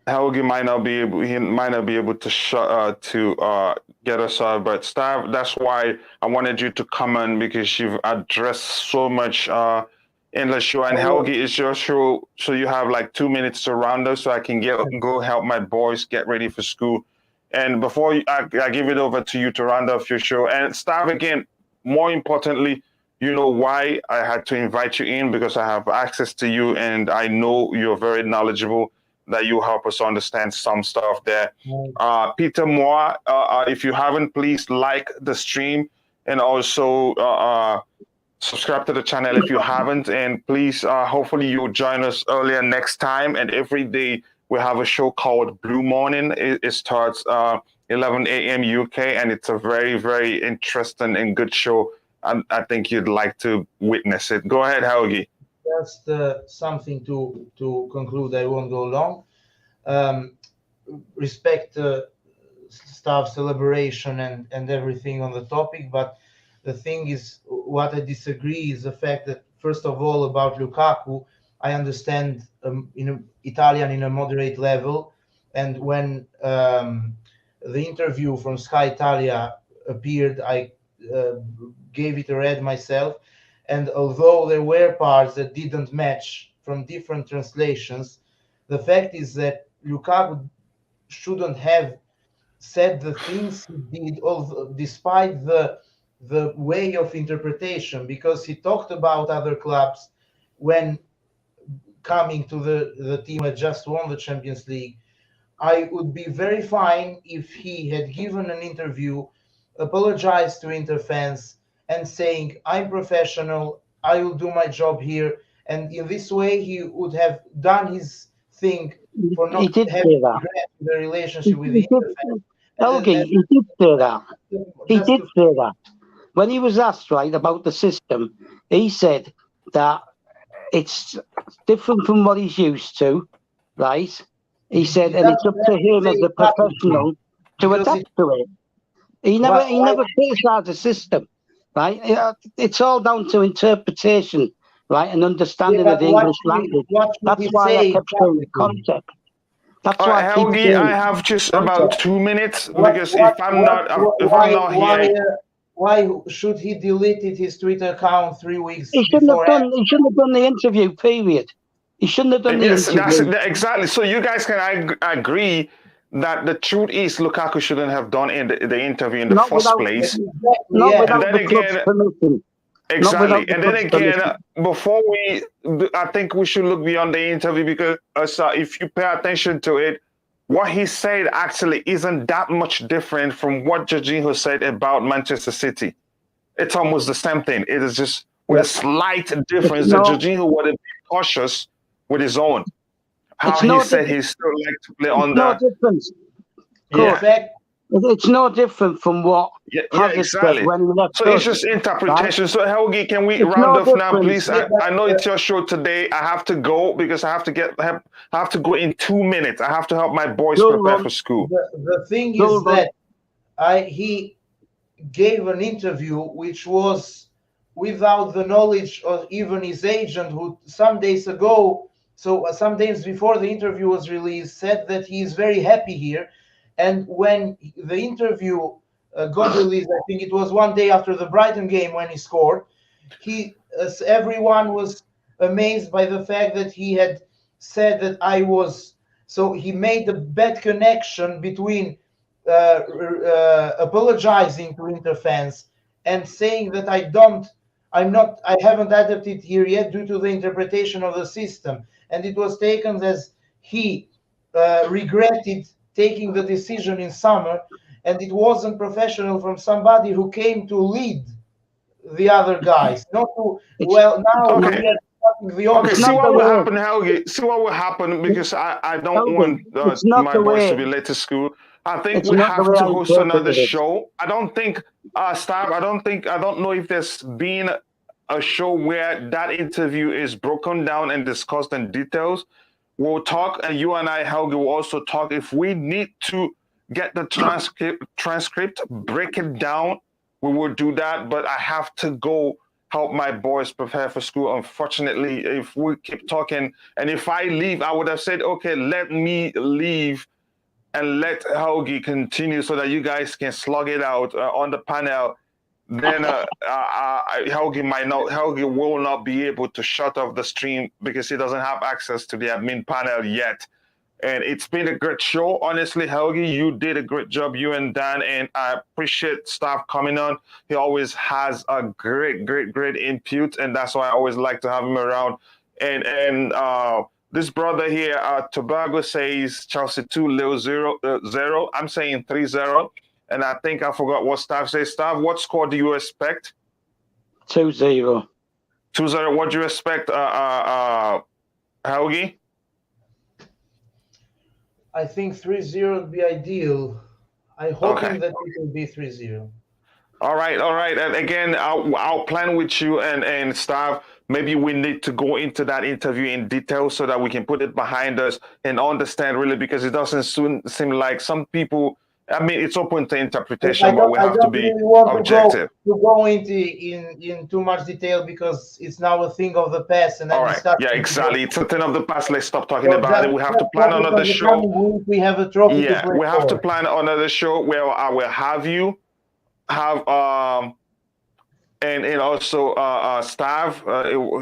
Helgi might not be able. He might not be able to get us out. But Stav, that's why I wanted you to come on, because you've addressed so much in the show. And Helgi, is your show, so you have like 2 minutes to round us, so I can go help my boys get ready for school. And before I give it over to you to round off your show, and Stav, again, more importantly, you know why I had to invite you in, because I have access to you and I know you're very knowledgeable, that you help us understand some stuff there. Peter Moore, if you haven't, please like the stream and also subscribe to the channel if you haven't. And please, hopefully you'll join us earlier next time. And every day we have a show called Blue Morning. It starts 11 a.m. UK, and it's a very, very interesting and good show. I think you'd like to witness it. Go ahead, Helgi. Just something to conclude. I won't go long. Respect staff's elaboration and everything on the topic, but the thing is, what I disagree is the fact that, first of all, about Lukaku, I understand Italian in a moderate level, and when the interview from Sky Italia appeared, I gave it a read myself, and although there were parts that didn't match from different translations, the fact is that Lukaku shouldn't have said the things he did, despite the way of interpretation, because he talked about other clubs when coming to the team that just won the Champions League. I would be very fine if he had given an interview, apologized to Inter fans, and saying, I'm professional, I will do my job here. And in this way, he would have done his thing for not having the relationship with the Inter fans. Helgi, he did say that. He did say that. When he was asked, right, about the system, he said that it's different from what he's used to, right? He said, and it's up to him as a professional to adapt to it. He never criticized the system, right? It's all down to interpretation, right, and understanding of the English language. That's why I kept saying the concept. That's why Helgi, I have just about 2 minutes, because if I'm not here. Why should he deleted his Twitter account 3 weeks He shouldn't before? He shouldn't have done the interview. Period. He shouldn't have done the interview. Exactly. So you guys can agree that the truth is Lukaku shouldn't have done the interview in the first place. Not without the club's permission. Exactly. And then again, I think we should look beyond the interview, because if you pay attention to it, what he said actually isn't that much different from what Jorginho said about Manchester City. It's almost the same thing. It is just with a slight difference that Jorginho would have been cautious with his own. How he said he still like to play on no difference. It's no different from what Hazard exactly. said when he left. So it's just interpretation. Right? So Helgi, can we round off now, please? I know it's your show today. I have to go because I have to go in 2 minutes. I have to help my boys prepare for school. The thing is that he gave an interview which was without the knowledge of even his agent, who some days before the interview was released, said that he is very happy here. And when the interview got released, I think it was one day after the Brighton game when he scored, everyone was amazed by the fact that he had said that I was. So he made a bad connection between apologizing to Inter fans and saying that I haven't adapted here yet due to the interpretation of the system. And it was taken as he regretted taking the decision in summer, and it wasn't professional from somebody who came to lead the other guys, not to. Well, now okay. We are okay, see what will happen, Helgi. See what will happen, because I don't want my boys to be late to school. I think we have to host another show. I don't think, Stav, I don't know if there's been a show where that interview is broken down and discussed in details. We'll talk, and you and I, Helgi, will also talk. If we need to get the transcript, break it down, we will do that. But I have to go help my boys prepare for school. Unfortunately, if we keep talking, and if I leave, I would have said, okay, let me leave and let Helgi continue so that you guys can slug it out on the panel. Then Helgi will not be able to shut off the stream because he doesn't have access to the admin panel yet. And it's been a great show. Honestly, Helgi, you did a great job, you and Dan, and I appreciate Stav coming on. He always has a great input, and that's why I always like to have him around. And this brother here, Tobago, says Chelsea 2, Leo 0. I'm saying 3-0. And I think I forgot what Stav says. Stav, what score do you expect? 2-0. 2-0. What do you expect, Helgi? I think 3-0 would be ideal. I hope that it will be 3-0. All right. And again, I'll plan with you and Stav. Maybe we need to go into that interview in detail so that we can put it behind us and understand really, because it doesn't seem like some people. I mean, it's open to interpretation, but we have to be objective. To go in too much detail because it's now a thing of the past. And then exactly. It's a thing of the past. Let's stop talking about it. We have to plan another show. We have a trophy. Yeah, we have to plan another show where I will have you, and also Stav.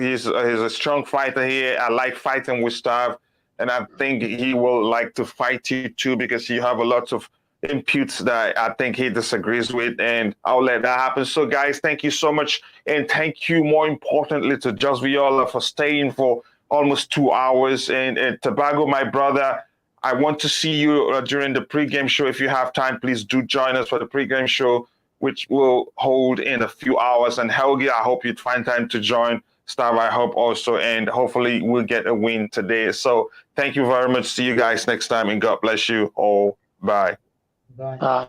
He's a strong fighter here. I like fighting with Stav, and I think he will like to fight you too because you have a lot of inputs that I think he disagrees with, and I'll let that happen. So guys, thank you so much, and thank you more importantly to Just Viola for staying for almost 2 hours, and Tobago, my brother, I want to see you during the pregame show. If you have time, please do join us for the pregame show, which will hold in a few hours. And Helgi, I hope you'd find time to join. Stav, I hope also, and hopefully we'll get a win today. So thank you very much. See you guys next time, and God bless you all. Bye. Bye.